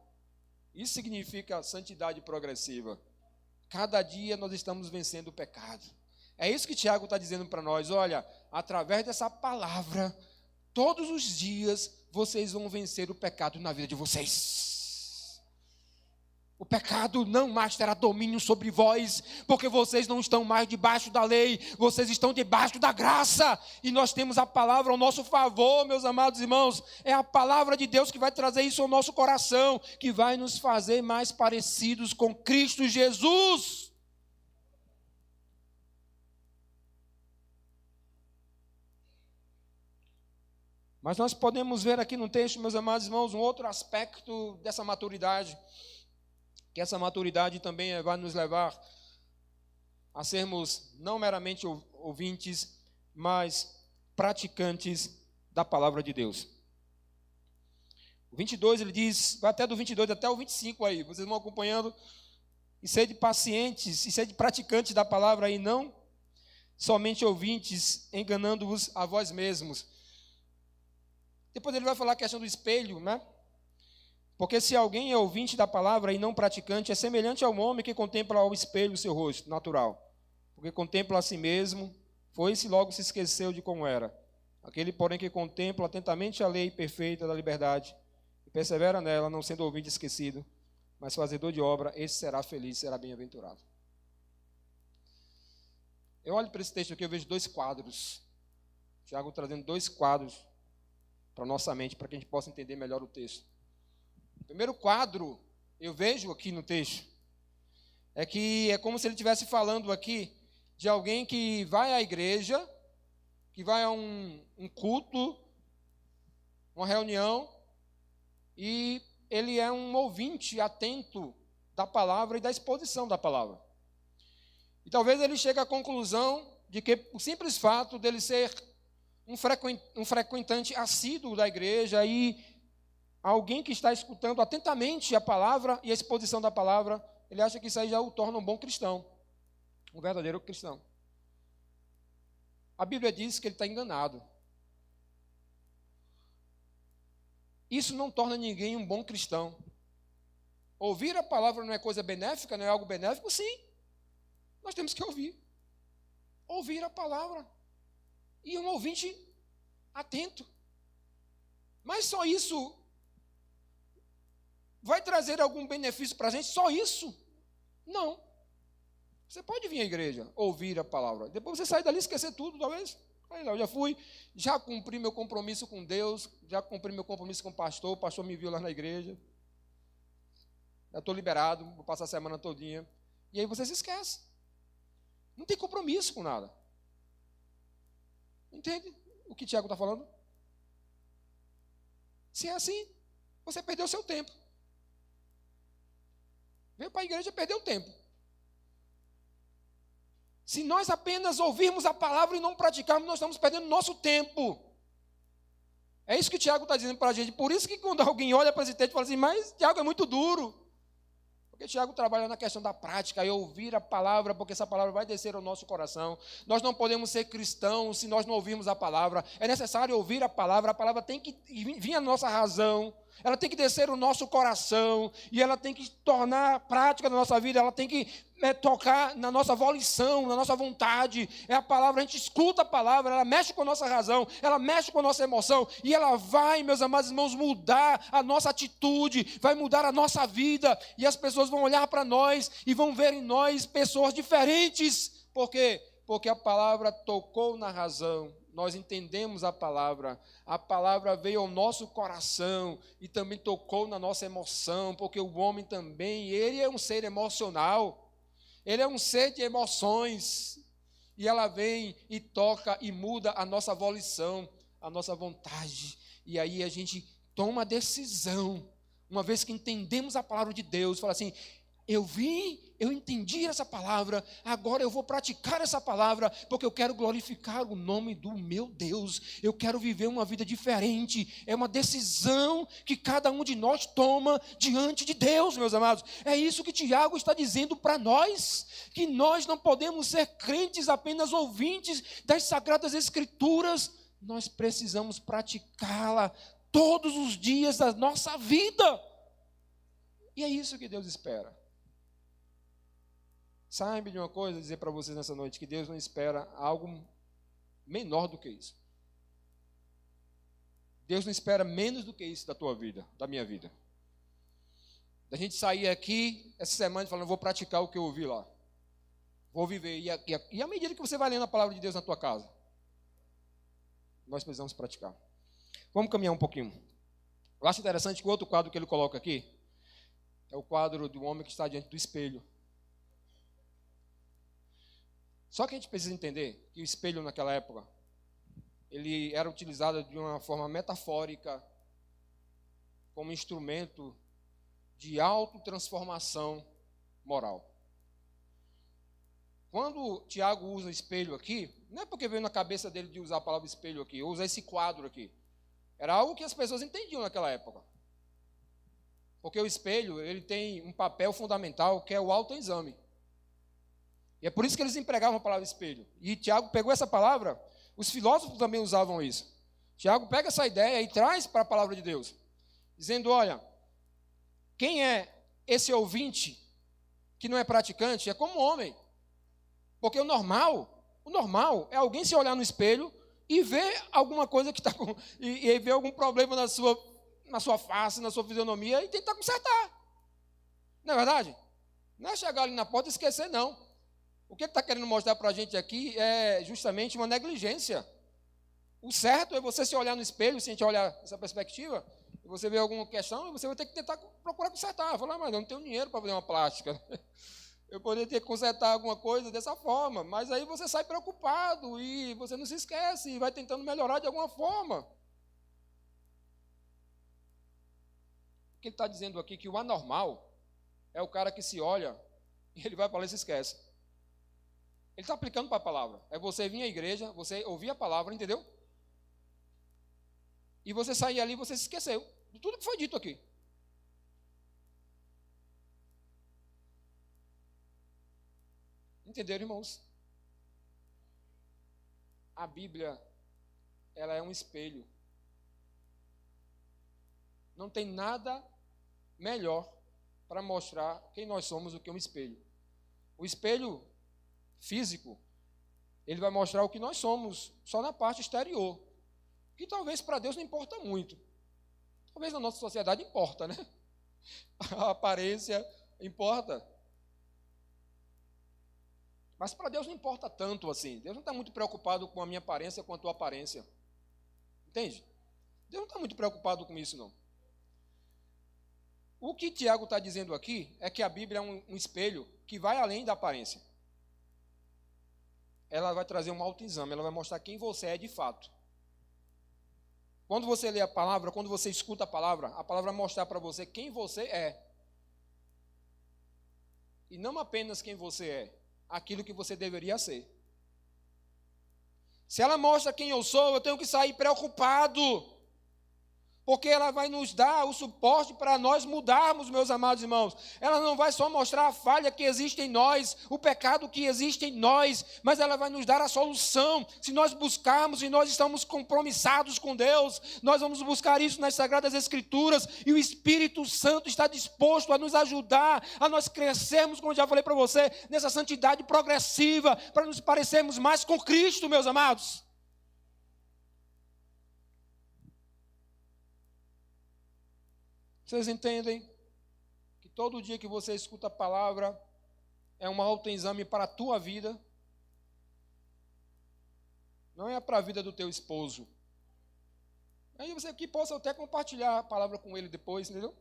Isso significa santidade progressiva. Cada dia nós estamos vencendo o pecado. É isso que Tiago está dizendo para nós. Olha, através dessa palavra, todos os dias vocês vão vencer o pecado na vida de vocês. O pecado não mais terá domínio sobre vós, porque vocês não estão mais debaixo da lei, vocês estão debaixo da graça, e nós temos a palavra ao nosso favor, meus amados irmãos. É a palavra de Deus que vai trazer isso ao nosso coração, que vai nos fazer mais parecidos com Cristo Jesus. Mas nós podemos ver aqui no texto, meus amados irmãos, um outro aspecto dessa maturidade, que essa maturidade também vai nos levar a sermos não meramente ouvintes, mas praticantes da palavra de Deus. O 22, ele diz, vai até do 22 até o 25 aí, vocês vão acompanhando, e sede pacientes, e sede praticantes da palavra aí, não somente ouvintes, enganando-vos a vós mesmos. Depois ele vai falar a questão do espelho, né? Porque se alguém é ouvinte da palavra e não praticante, é semelhante ao homem que contempla ao espelho o seu rosto natural. Porque contempla a si mesmo, foi-se e logo se esqueceu de como era. Aquele, porém, que contempla atentamente a lei perfeita da liberdade e persevera nela, não sendo ouvinte esquecido, mas fazedor de obra, esse será feliz, será bem-aventurado. Eu olho para esse texto aqui, eu vejo dois quadros. Tiago trazendo dois quadros para a nossa mente, para que a gente possa entender melhor o texto. O primeiro quadro, eu vejo aqui no texto, é que é como se ele estivesse falando aqui de alguém que vai à igreja, que vai a um culto, uma reunião, e ele é um ouvinte atento da palavra e da exposição da palavra. E talvez ele chegue à conclusão de que o simples fato dele ser um frequentante assíduo da igreja e alguém que está escutando atentamente a palavra e a exposição da palavra, ele acha que isso aí já o torna um bom cristão, um verdadeiro cristão. A Bíblia diz que ele está enganado. Isso não torna ninguém um bom cristão. Ouvir a palavra não é coisa benéfica, não é algo benéfico? Sim. Nós temos que ouvir. Ouvir a palavra. E um ouvinte atento. Mas só isso vai trazer algum benefício para a gente? Só isso? Não. Você pode vir à igreja, ouvir a palavra. Depois você sai dali e esquecer tudo, talvez. Aí lá, eu já fui, já cumpri meu compromisso com Deus, já cumpri meu compromisso com o pastor me viu lá na igreja. Já estou liberado, vou passar a semana todinha. E aí você se esquece. Não tem compromisso com nada. Entende o que Tiago está falando? Se é assim, você perdeu o seu tempo. Veio para a igreja e perdeu o tempo. Se nós apenas ouvirmos a palavra e não praticarmos, nós estamos perdendo nosso tempo. É isso que Tiago está dizendo para a gente. Por isso que quando alguém olha para esse texto e fala assim, mas Tiago é muito duro. Porque Tiago trabalha na questão da prática e ouvir a palavra, porque essa palavra vai descer ao nosso coração. Nós não podemos ser cristãos se nós não ouvirmos a palavra. É necessário ouvir a palavra tem que vir à nossa razão, ela tem que descer o nosso coração, e ela tem que tornar prática na nossa vida, ela tem que tocar na nossa volição, na nossa vontade. É a palavra, a gente escuta a palavra, ela mexe com a nossa razão, ela mexe com a nossa emoção, e ela vai, meus amados irmãos, mudar a nossa atitude, vai mudar a nossa vida, e as pessoas vão olhar para nós e vão ver em nós pessoas diferentes. Por quê? Porque a palavra tocou na razão, nós entendemos a palavra veio ao nosso coração e também tocou na nossa emoção, porque o homem também, ele é um ser emocional, ele é um ser de emoções, e ela vem e toca e muda a nossa volição, a nossa vontade, e aí a gente toma a decisão, uma vez que entendemos a palavra de Deus, fala assim, eu vim, eu entendi essa palavra, agora eu vou praticar essa palavra, porque eu quero glorificar o nome do meu Deus, eu quero viver uma vida diferente. É uma decisão que cada um de nós toma diante de Deus, meus amados. É isso que Tiago está dizendo para nós, que nós não podemos ser crentes apenas ouvintes das Sagradas Escrituras, nós precisamos praticá-la todos os dias da nossa vida. E é isso que Deus espera. Saiba de uma coisa, dizer para vocês nessa noite, que Deus não espera algo menor do que isso. Deus não espera menos do que isso da tua vida, da minha vida. Da gente sair aqui essa semana falando, vou praticar o que eu ouvi lá. Vou viver. E à medida que você vai lendo a palavra de Deus na tua casa, nós precisamos praticar. Vamos caminhar um pouquinho. Eu acho interessante que o outro quadro que ele coloca aqui é o quadro do homem que está diante do espelho. Só que a gente precisa entender que o espelho naquela época, ele era utilizado de uma forma metafórica, como instrumento de autotransformação moral. Quando Tiago usa espelho aqui, não é porque veio na cabeça dele de usar a palavra espelho aqui, ou usar esse quadro aqui. Era algo que as pessoas entendiam naquela época. Porque o espelho, ele tem um papel fundamental, que é o autoexame. E é por isso que eles empregavam a palavra espelho. E Tiago pegou essa palavra, os filósofos também usavam isso. Tiago pega essa ideia e traz para a palavra de Deus, dizendo, olha, quem é esse ouvinte que não é praticante é como homem. Porque o normal é alguém se olhar no espelho e ver alguma coisa que está com. E ver algum problema na sua face, na sua fisionomia e tentar consertar. Não é verdade? Não é chegar ali na porta e esquecer, não. O que ele está querendo mostrar para a gente aqui é justamente uma negligência. O certo é você se olhar no espelho, se a gente olhar essa perspectiva, e você ver alguma questão, e você vai ter que tentar procurar consertar. Falar, mas eu não tenho dinheiro para fazer uma plástica. Eu poderia ter que consertar alguma coisa dessa forma, mas aí você sai preocupado e você não se esquece e vai tentando melhorar de alguma forma. O que ele está dizendo aqui, que o anormal é o cara que se olha e ele vai para lá e se esquece. Ele está aplicando para a palavra. É você vir à igreja, você ouvir a palavra, entendeu? E você sair ali e você se esqueceu de tudo que foi dito aqui. Entenderam, irmãos? A Bíblia, ela é um espelho. Não tem nada melhor para mostrar quem nós somos do que um espelho. O espelho físico, ele vai mostrar o que nós somos só na parte exterior, que talvez para Deus não importa muito. Talvez na nossa sociedade importa, né? A aparência importa. Mas para Deus não importa tanto assim. Deus não está muito preocupado com a minha aparência com a tua aparência. Entende? Deus não está muito preocupado com isso, não. O que Tiago está dizendo aqui é que a Bíblia é um espelho que vai além da aparência. Ela vai trazer um autoexame, ela vai mostrar quem você é de fato. Quando você lê a palavra, quando você escuta a palavra vai mostrar para você quem você é. E não apenas quem você é, aquilo que você deveria ser. Se ela mostra quem eu sou, eu tenho que sair preocupado, porque ela vai nos dar o suporte para nós mudarmos, meus amados irmãos. Ela não vai só mostrar a falha que existe em nós, o pecado que existe em nós, mas ela vai nos dar a solução. Se nós buscarmos e nós estamos compromissados com Deus, nós vamos buscar isso nas Sagradas Escrituras, e o Espírito Santo está disposto a nos ajudar, a nós crescermos, como eu já falei para você, nessa santidade progressiva, para nos parecermos mais com Cristo, meus amados. Vocês entendem que todo dia que você escuta a palavra é um autoexame para a tua vida? Não é para a vida do teu esposo. Aí você aqui possa até compartilhar a palavra com ele depois, entendeu?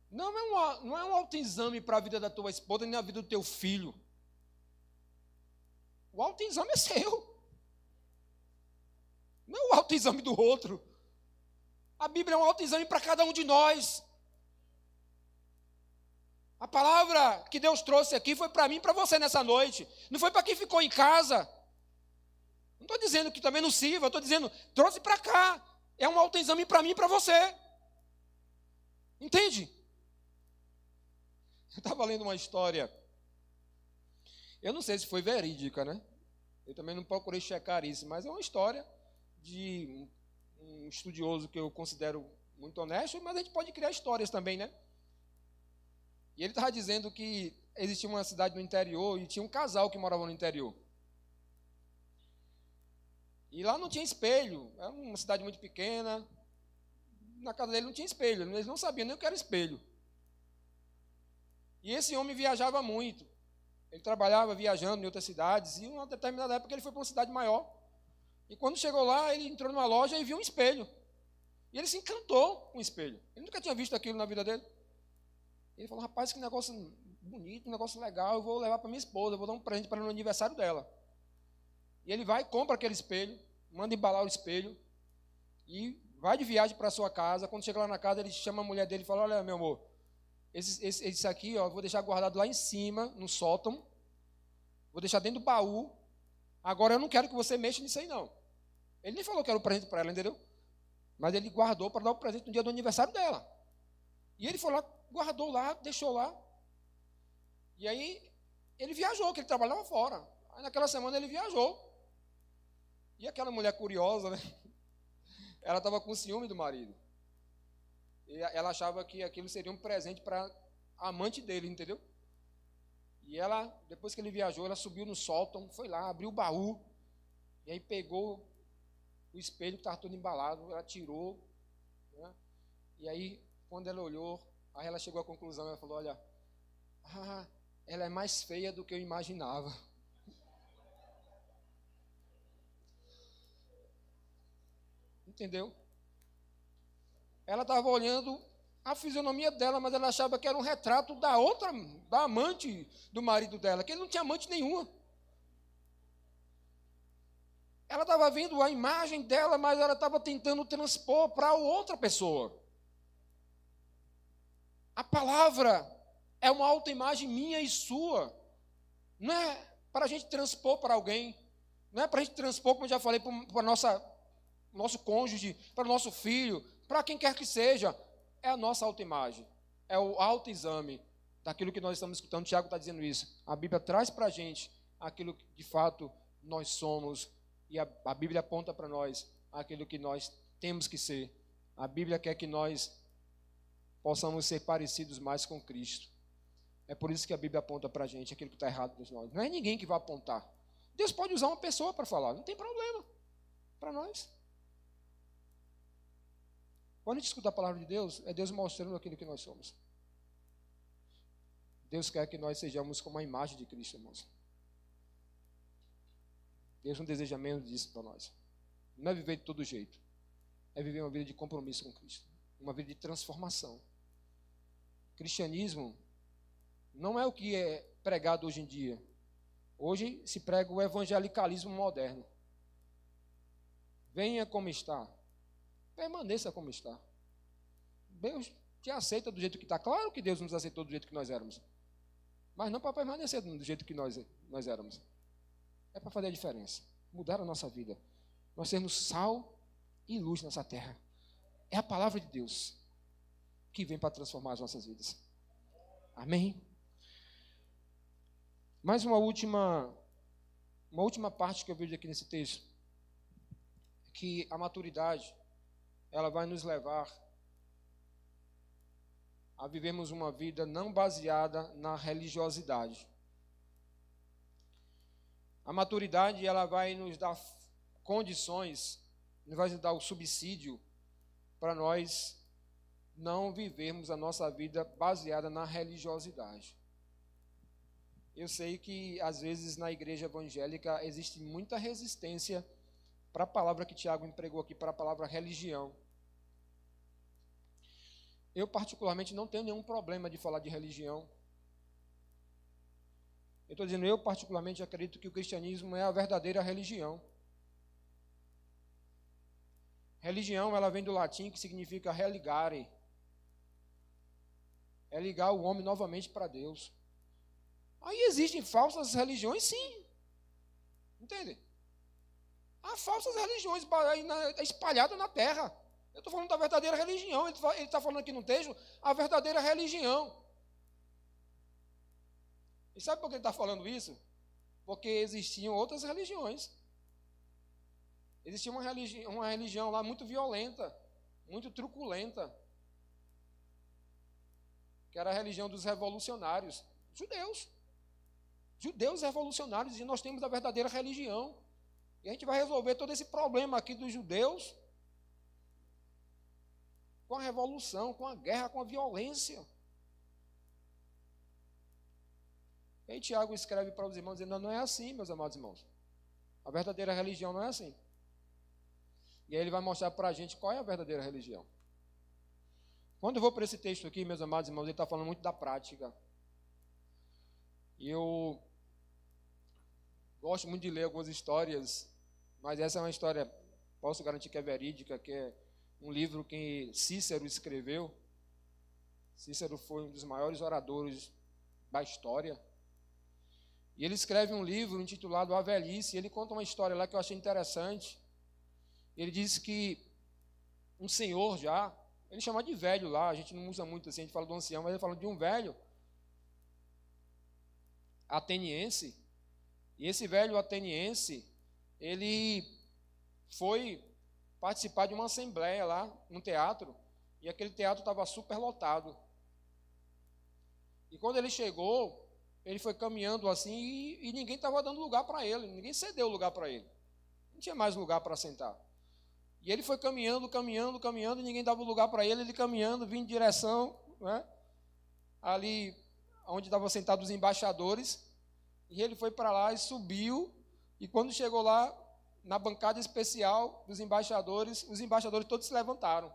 Não é um autoexame para a vida da tua esposa nem a vida do teu filho. O autoexame é seu. Não é o autoexame do outro. A Bíblia é um autoexame para cada um de nós. A palavra que Deus trouxe aqui foi para mim e para você nessa noite. Não foi para quem ficou em casa. Não estou dizendo que também não sirva, estou dizendo, trouxe para cá. É um autoexame para mim e para você. Entende? Eu estava lendo uma história. Eu não sei se foi verídica, né? Eu também não procurei checar isso, mas é uma história de um estudioso que eu considero muito honesto, mas a gente pode criar histórias também, né? E ele estava dizendo que existia uma cidade no interior e tinha um casal que morava no interior. E lá não tinha espelho, era uma cidade muito pequena. Na casa dele não tinha espelho, eles não sabiam nem o que era espelho. E esse homem viajava muito. Ele trabalhava viajando em outras cidades, e em uma determinada época ele foi para uma cidade maior. E quando chegou lá, ele entrou numa loja e viu um espelho. E ele se encantou com o espelho. Ele nunca tinha visto aquilo na vida dele. Ele falou, rapaz, que negócio bonito, um negócio legal, eu vou levar para minha esposa, eu vou dar um presente para ela no aniversário dela. E ele vai, compra aquele espelho, manda embalar o espelho, e vai de viagem para a sua casa. Quando chega lá na casa, ele chama a mulher dele e fala, olha, meu amor, esse aqui, ó, eu vou deixar guardado lá em cima, no sótão, vou deixar dentro do baú, agora eu não quero que você mexa nisso aí, não. Ele nem falou que era o presente para ela, entendeu? Mas ele guardou para dar o presente no dia do aniversário dela. E ele foi lá, guardou lá, deixou lá. E aí, ele viajou, que ele trabalhava fora. Aí naquela semana ele viajou. E aquela mulher curiosa, né? Ela estava com ciúme do marido. E ela achava que aquilo seria um presente para a amante dele, entendeu? E ela, depois que ele viajou, ela subiu no sótão, foi lá, abriu o baú, e aí pegou o espelho que estava todo embalado, ela tirou, né? E aí, quando ela olhou, aí ela chegou à conclusão, ela falou, olha, ela é mais feia do que eu imaginava. Entendeu? Ela estava olhando a fisionomia dela, mas ela achava que era um retrato da amante do marido dela, que ele não tinha amante nenhuma. Ela estava vendo a imagem dela, mas ela estava tentando transpor para outra pessoa. A palavra é uma autoimagem minha e sua. Não é para a gente transpor para alguém, não é para a gente transpor, como eu já falei, para nosso cônjuge, para o nosso filho, para quem quer que seja. É a nossa autoimagem, é o autoexame daquilo que nós estamos escutando. Tiago está dizendo isso. A Bíblia traz para a gente aquilo que de fato nós somos, e a Bíblia aponta para nós aquilo que nós temos que ser. A Bíblia quer que nós possamos ser parecidos mais com Cristo. É por isso que a Bíblia aponta para a gente aquilo que está errado de nós. Não é ninguém que vai apontar. Deus pode usar uma pessoa para falar, não tem problema para nós. Quando a gente escuta a palavra de Deus, é Deus mostrando aquilo que nós somos. Deus quer que nós sejamos como a imagem de Cristo, irmãos. Deus não deseja menos disso para nós. Não é viver de todo jeito. É viver uma vida de compromisso com Cristo. Uma vida de transformação. Cristianismo não é o que é pregado hoje em dia. Hoje se prega o evangelicalismo moderno. Venha como está. Permaneça como está. Deus te aceita do jeito que está. Claro que Deus nos aceitou do jeito que nós éramos. Mas não para permanecer do jeito que nós éramos. É para fazer a diferença. Mudar a nossa vida. Nós sermos sal e luz nessa terra. É a palavra de Deus que vem para transformar as nossas vidas. Amém? Mais uma última parte que eu vejo aqui nesse texto. Que a maturidade, ela vai nos levar a vivermos uma vida não baseada na religiosidade. A maturidade, ela vai nos dar condições, vai nos dar o subsídio para nós não vivermos a nossa vida baseada na religiosidade. Eu sei que, às vezes, na igreja evangélica, existe muita resistência para a palavra que Tiago empregou aqui, para a palavra religião. Eu, particularmente, não tenho nenhum problema de falar de religião. Eu estou dizendo, eu, particularmente, acredito que o cristianismo é a verdadeira religião. Religião, ela vem do latim, que significa religare. é ligar o homem novamente para Deus. Aí existem falsas religiões, sim. Entende? Há falsas religiões espalhadas na terra. Eu estou falando da verdadeira religião. Ele está falando aqui no texto a verdadeira religião. E sabe por que ele está falando isso? Porque existiam outras religiões. Existia uma religião lá muito violenta, muito truculenta, que era a religião dos revolucionários, judeus. Judeus revolucionários, e nós temos a verdadeira religião. E a gente vai resolver todo esse problema aqui dos judeus com a revolução, com a guerra, com a violência. E aí Tiago escreve para os irmãos dizendo, não é assim, meus amados irmãos. A verdadeira religião não é assim. E aí ele vai mostrar para a gente qual é a verdadeira religião. Quando eu vou para esse texto aqui, meus amados irmãos, ele está falando muito da prática. E eu gosto muito de ler algumas histórias, mas essa é uma história, posso garantir que é verídica, que é um livro que Cícero escreveu. Cícero foi um dos maiores oradores da história. E ele escreve um livro intitulado A Velhice, e ele conta uma história lá que eu achei interessante. Ele diz que um senhor já, ele chama de velho lá, a gente não usa muito assim, a gente fala do ancião, mas ele fala de um velho ateniense. E esse velho ateniense, ele foi participar de uma assembleia lá, num teatro, e aquele teatro estava super lotado. E quando ele chegou, ele foi caminhando assim, e ninguém estava dando lugar para ele, ninguém cedeu lugar para ele. Não tinha mais lugar para sentar. E ele foi caminhando, e ninguém dava lugar para ele, ele caminhando, vindo em direção, né, ali onde estavam sentados os embaixadores, e ele foi para lá e subiu, e quando chegou lá, na bancada especial dos embaixadores, os embaixadores todos se levantaram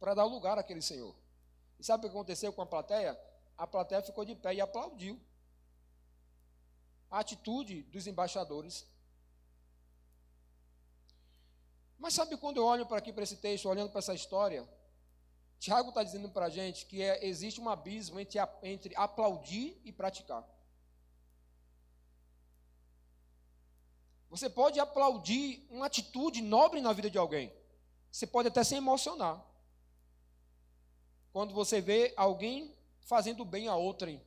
para dar lugar àquele senhor. E sabe o que aconteceu com a plateia? A plateia ficou de pé e aplaudiu a atitude dos embaixadores. Mas sabe quando eu olho para aqui, para esse texto, olhando para essa história, Tiago está dizendo para a gente que existe um abismo entre aplaudir e praticar. Você pode aplaudir uma atitude nobre na vida de alguém. Você pode até se emocionar quando você vê alguém fazendo bem a outrem.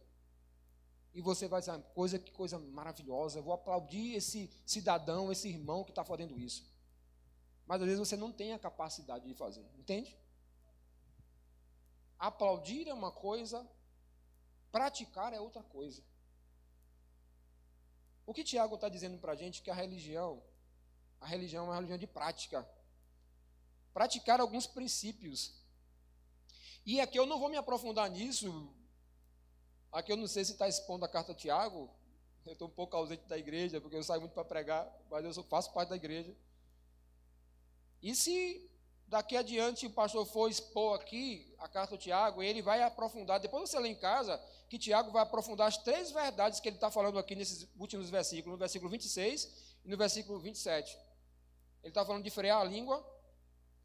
E você vai dizer, que coisa maravilhosa, eu vou aplaudir esse cidadão, esse irmão que está fazendo isso. Mas às vezes você não tem a capacidade de fazer, entende? Aplaudir é uma coisa, praticar é outra coisa. O que Tiago está dizendo para a gente é que a religião é uma religião de prática. Praticar alguns princípios. E aqui eu não vou me aprofundar nisso. Aqui eu não sei se está expondo a carta a Tiago. Eu estou um pouco ausente da igreja, porque eu saio muito para pregar, mas eu faço parte da igreja. E se daqui adiante o pastor for expor aqui a carta de Tiago, ele vai aprofundar, depois você lê em casa, que Tiago vai aprofundar as 3 verdades que ele está falando aqui nesses últimos versículos, no versículo 26 e no versículo 27. Ele está falando de frear a língua,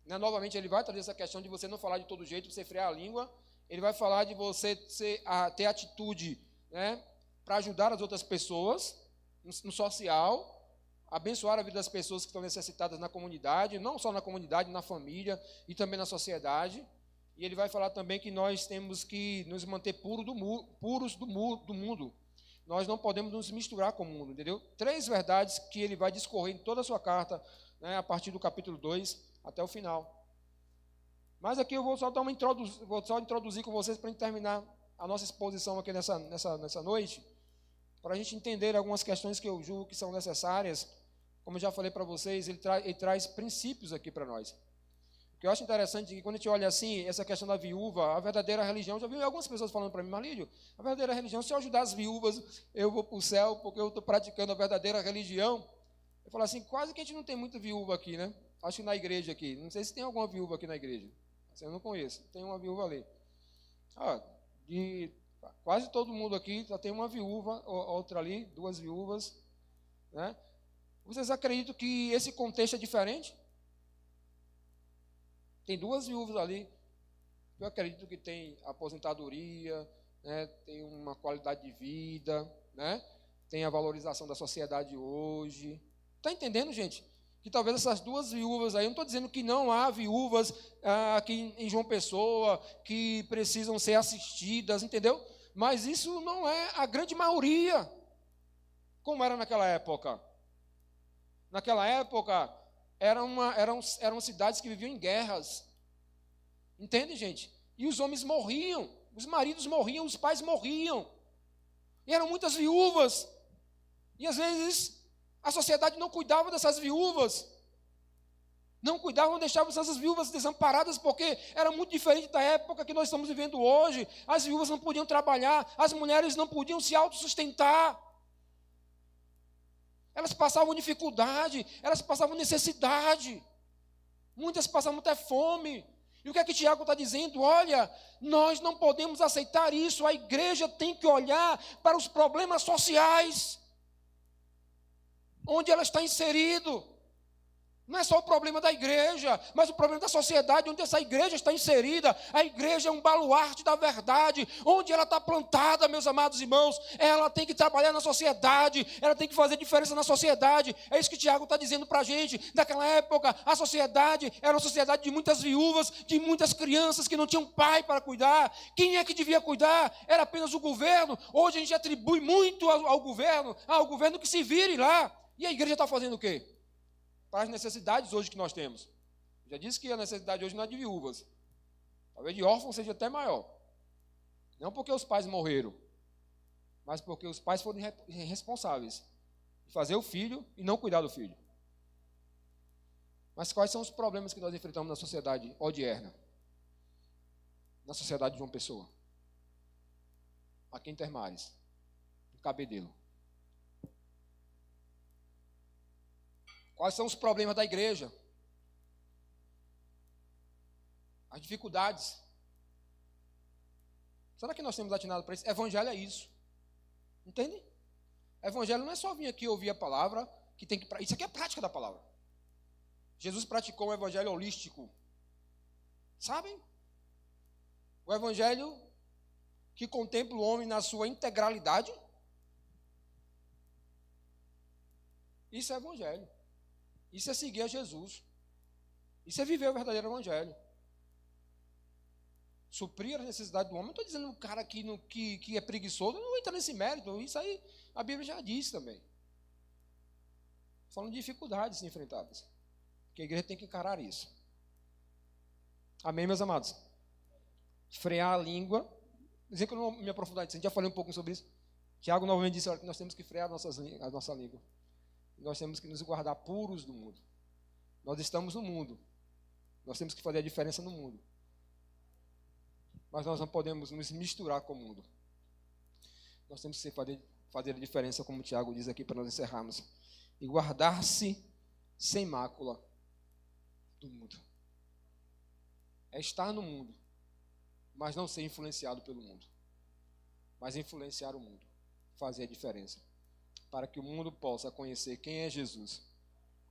né? Novamente ele vai trazer essa questão de você não falar de todo jeito, você frear a língua. Ele vai falar de você ter atitude, né, para ajudar as outras pessoas, no social, abençoar a vida das pessoas que estão necessitadas na comunidade, não só na comunidade, na família e também na sociedade. E ele vai falar também que nós temos que nos manter puros do mundo. Nós não podemos nos misturar com o mundo, entendeu? 3 verdades que ele vai discorrer em toda a sua carta, né, a partir do capítulo 2 até o final. Mas aqui eu vou só introduzir com vocês para terminar a nossa exposição aqui nessa noite, para a gente entender algumas questões que eu julgo que são necessárias. Como eu já falei para vocês, ele traz princípios aqui para nós. O que eu acho interessante é que quando a gente olha assim, essa questão da viúva, a verdadeira religião, já vi algumas pessoas falando para mim, Marlídio, a verdadeira religião, se eu ajudar as viúvas, eu vou para o céu, porque eu estou praticando a verdadeira religião. Eu falo assim, quase que a gente não tem muita viúva aqui, né? Acho que na igreja aqui, não sei se tem alguma viúva aqui na igreja. Eu não conheço, tem uma viúva ali. De quase todo mundo aqui só tem uma viúva, outra ali, 2 viúvas, né? Vocês acreditam que esse contexto é diferente? Tem 2 viúvas ali. Eu acredito que tem aposentadoria, né, tem uma qualidade de vida, né, tem a valorização da sociedade hoje. Está entendendo, gente? Que talvez essas duas viúvas aí, eu não estou dizendo que não há viúvas aqui em João Pessoa que precisam ser assistidas, entendeu? Mas isso não é a grande maioria, como era naquela época. Naquela época, eram cidades que viviam em guerras. Entende, gente? E os homens morriam, os maridos morriam, os pais morriam. E eram muitas viúvas. E às vezes a sociedade não cuidava dessas viúvas. Não cuidavam, deixavam essas viúvas desamparadas, porque era muito diferente da época que nós estamos vivendo hoje. As viúvas não podiam trabalhar, as mulheres não podiam se autossustentar. Elas passavam dificuldade, elas passavam necessidade. Muitas passavam até fome. E o que é que Tiago está dizendo? Olha, nós não podemos aceitar isso. A igreja tem que olhar para os problemas sociais, onde ela está inserido. Não é só o problema da igreja, mas o problema da sociedade, onde essa igreja está inserida. A igreja é um baluarte da verdade, onde ela está plantada, meus amados irmãos. Ela tem que trabalhar na sociedade, ela tem que fazer diferença na sociedade. É isso que Tiago está dizendo para a gente. Naquela época, a sociedade era uma sociedade de muitas viúvas, de muitas crianças que não tinham pai para cuidar. Quem é que devia cuidar? Era apenas o governo. Hoje a gente atribui muito ao governo que se vire lá. E a igreja está fazendo o quê? Para as necessidades hoje que nós temos. Já disse que a necessidade hoje não é de viúvas. Talvez de órfãos seja até maior. Não porque os pais morreram, mas porque os pais foram responsáveis de fazer o filho e não cuidar do filho. Mas quais são os problemas que nós enfrentamos na sociedade odierna? Na sociedade de João Pessoa? Aqui em Termares, em Cabedelo. Quais são os problemas da igreja? As dificuldades. Será que nós temos atinado para isso? Evangelho é isso. Entende? Evangelho não é só vir aqui ouvir a palavra, que tem que isso aqui é a prática da palavra. Jesus praticou um evangelho holístico. Sabem? O evangelho que contempla o homem na sua integralidade. Isso é evangelho. Isso é seguir a Jesus. Isso é viver o verdadeiro evangelho. Suprir a necessidade do homem. Não estou dizendo o cara que é preguiçoso, não entra nesse mérito. Isso aí a Bíblia já diz também. Falando de dificuldades enfrentadas. Que a igreja tem que encarar isso. Amém, meus amados? Frear a língua. Dizem que eu não me aprofundar nisso. A gente já falei um pouco sobre isso. Tiago novamente disse que nós temos que frear a nossa língua. Nós temos que nos guardar puros do mundo. Nós estamos no mundo. Nós temos que fazer a diferença no mundo. Mas nós não podemos nos misturar com o mundo. Nós temos que fazer a diferença, como o Tiago diz aqui, para nós encerrarmos. E guardar-se sem mácula do mundo. É estar no mundo, mas não ser influenciado pelo mundo. Mas influenciar o mundo. Fazer a diferença. Para que o mundo possa conhecer quem é Jesus,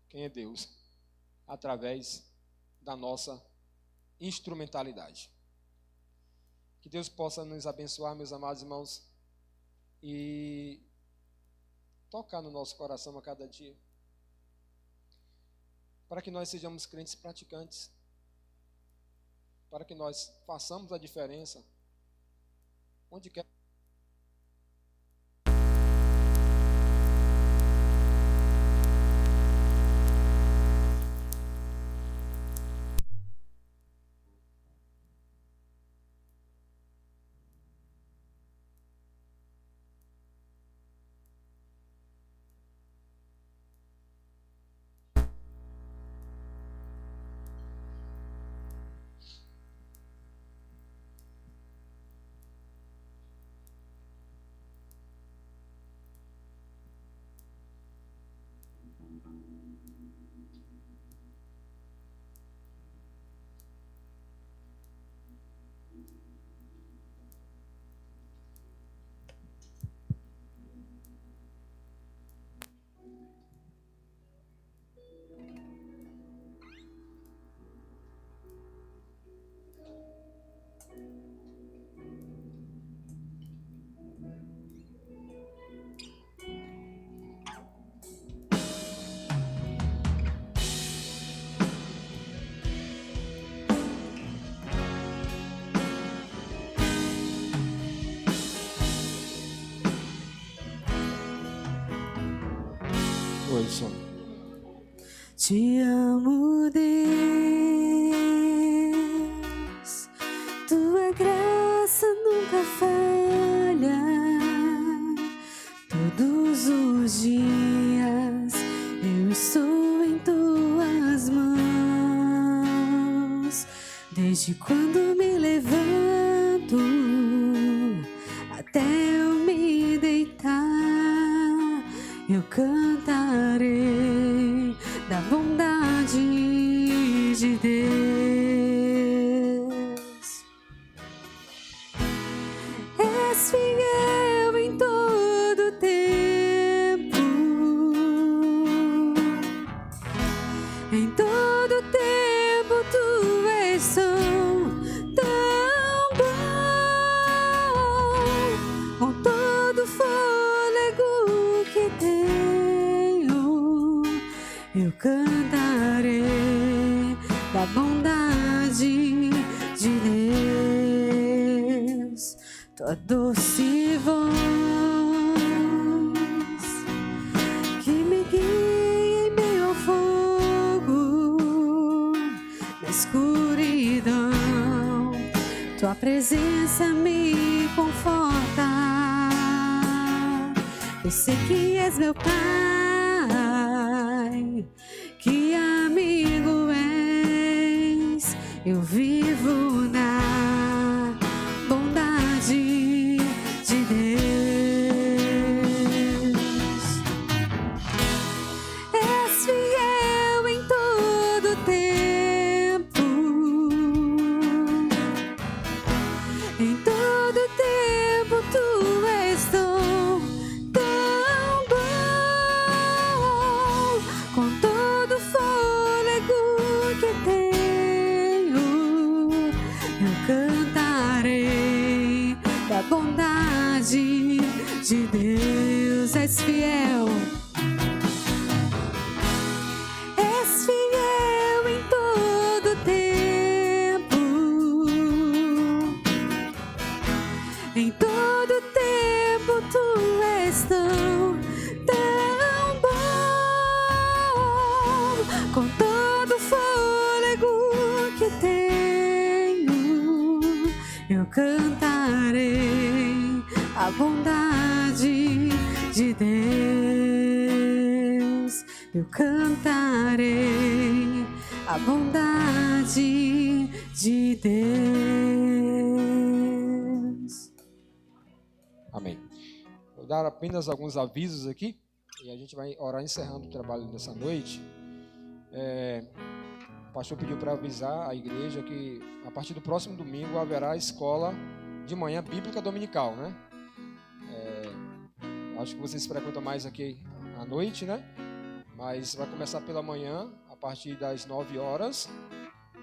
quem é Deus, através da nossa instrumentalidade. Que Deus possa nos abençoar, meus amados irmãos, e tocar no nosso coração a cada dia, para que nós sejamos crentes praticantes, para que nós façamos a diferença onde quer. Deus. Te amo, Deus, tua graça nunca falha. Todos os dias eu estou em tuas mãos. Desde quando me levanto até eu me deitar, eu cantarei da bondade de Deus. És fiel em todo tempo, em todo tempo tu és tão bom. Com todo fôlego que tenho, eu cantarei da bondade de Deus. Tua doce voz que me guia em meio ao fogo, na escuridão, tua presença me conforta. Eu sei que és meu Pai, que amigo és. Eu vivo na bondade de Deus. És fiel em todo tempo, em todo tempo tu és tão bom. Com todo fôlego que tenho, eu cantarei da bondade de Deus. És fiel, és fiel em todo tempo, em todo tempo tu és tão bom. Com todo fôlego que tenho, eu cantarei a bondade de Deus. Eu cantarei a bondade de Deus. Amém. Vou dar apenas alguns avisos aqui e a gente vai orar encerrando o trabalho dessa noite. O pastor pediu para avisar a igreja que a partir do próximo domingo haverá escola de manhã bíblica dominical, né? Acho que vocês frequentam mais aqui à noite, né? Mas vai começar pela manhã, a partir das 9 horas,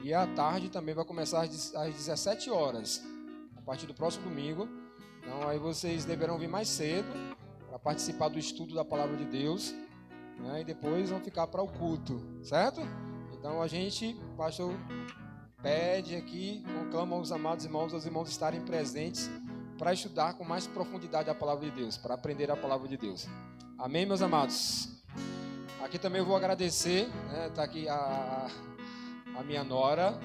e à tarde também vai começar às 17 horas, a partir do próximo domingo. Então aí vocês deverão vir mais cedo para participar do estudo da Palavra de Deus, né? E depois vão ficar para o culto, certo? Então a gente, pastor, pede aqui, conclama aos amados irmãos, aos irmãos estarem presentes para estudar com mais profundidade a Palavra de Deus, para aprender a Palavra de Deus. Amém, meus amados? Aqui também eu vou agradecer, né? Tá aqui a minha nora,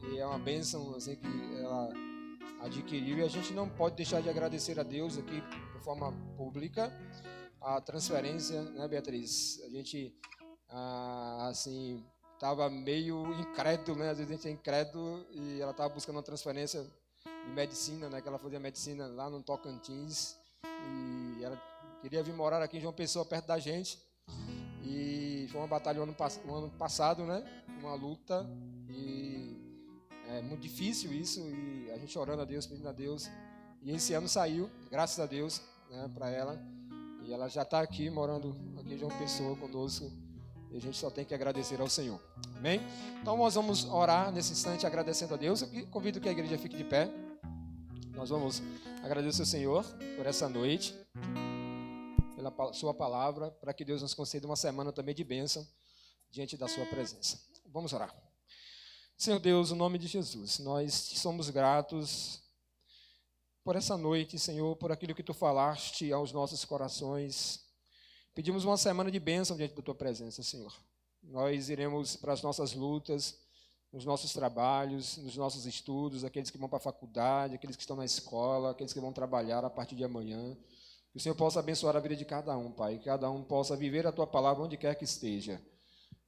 e é uma bênção assim, que ela adquiriu, e a gente não pode deixar de agradecer a Deus aqui de forma pública a transferência, né, Beatriz? A gente, assim, estava meio incrédulo, né? Às vezes a gente é incrédulo, e ela estava buscando uma transferência de medicina, né? Que ela fazia medicina lá no Tocantins, e ela queria vir morar aqui em João Pessoa, perto da gente, e foi uma batalha no ano passado, né? Uma luta, e é muito difícil isso, e a gente orando a Deus, pedindo a Deus, e esse ano saiu, graças a Deus, né, para ela, e ela já está aqui, morando aqui em João Pessoa conosco, e a gente só tem que agradecer ao Senhor, amém? Então nós vamos orar nesse instante agradecendo a Deus. Eu convido que a igreja fique de pé. Nós vamos agradecer ao Senhor por essa noite, pela sua palavra, para que Deus nos conceda uma semana também de bênção diante da sua presença. Vamos orar. Senhor Deus, no nome de Jesus, nós somos gratos por essa noite, Senhor, por aquilo que Tu falaste aos nossos corações, Pedimos uma semana de bênção diante da Tua presença, Senhor. Nós iremos para as nossas lutas, nos nossos trabalhos, nos nossos estudos, aqueles que vão para a faculdade, aqueles que estão na escola, aqueles que vão trabalhar a partir de amanhã. Que o Senhor possa abençoar a vida de cada um, Pai, que cada um possa viver a Tua palavra onde quer que esteja.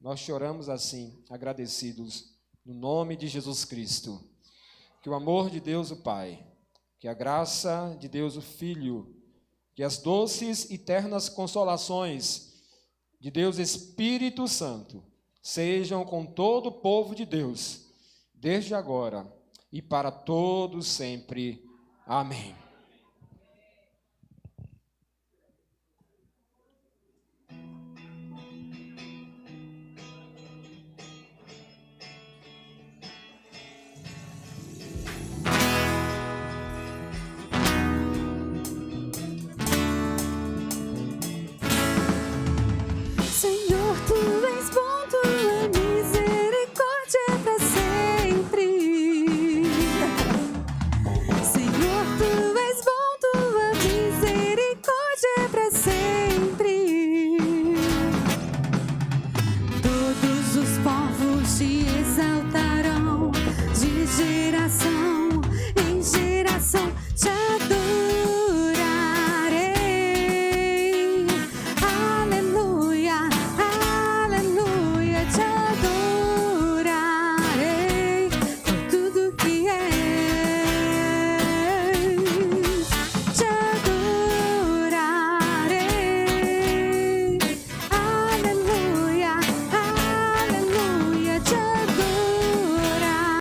Nós choramos assim, agradecidos, no nome de Jesus Cristo. Que o amor de Deus, o Pai, que a graça de Deus, o Filho, que as doces e ternas consolações de Deus Espírito Santo sejam com todo o povo de Deus, desde agora e para todos sempre. Amém.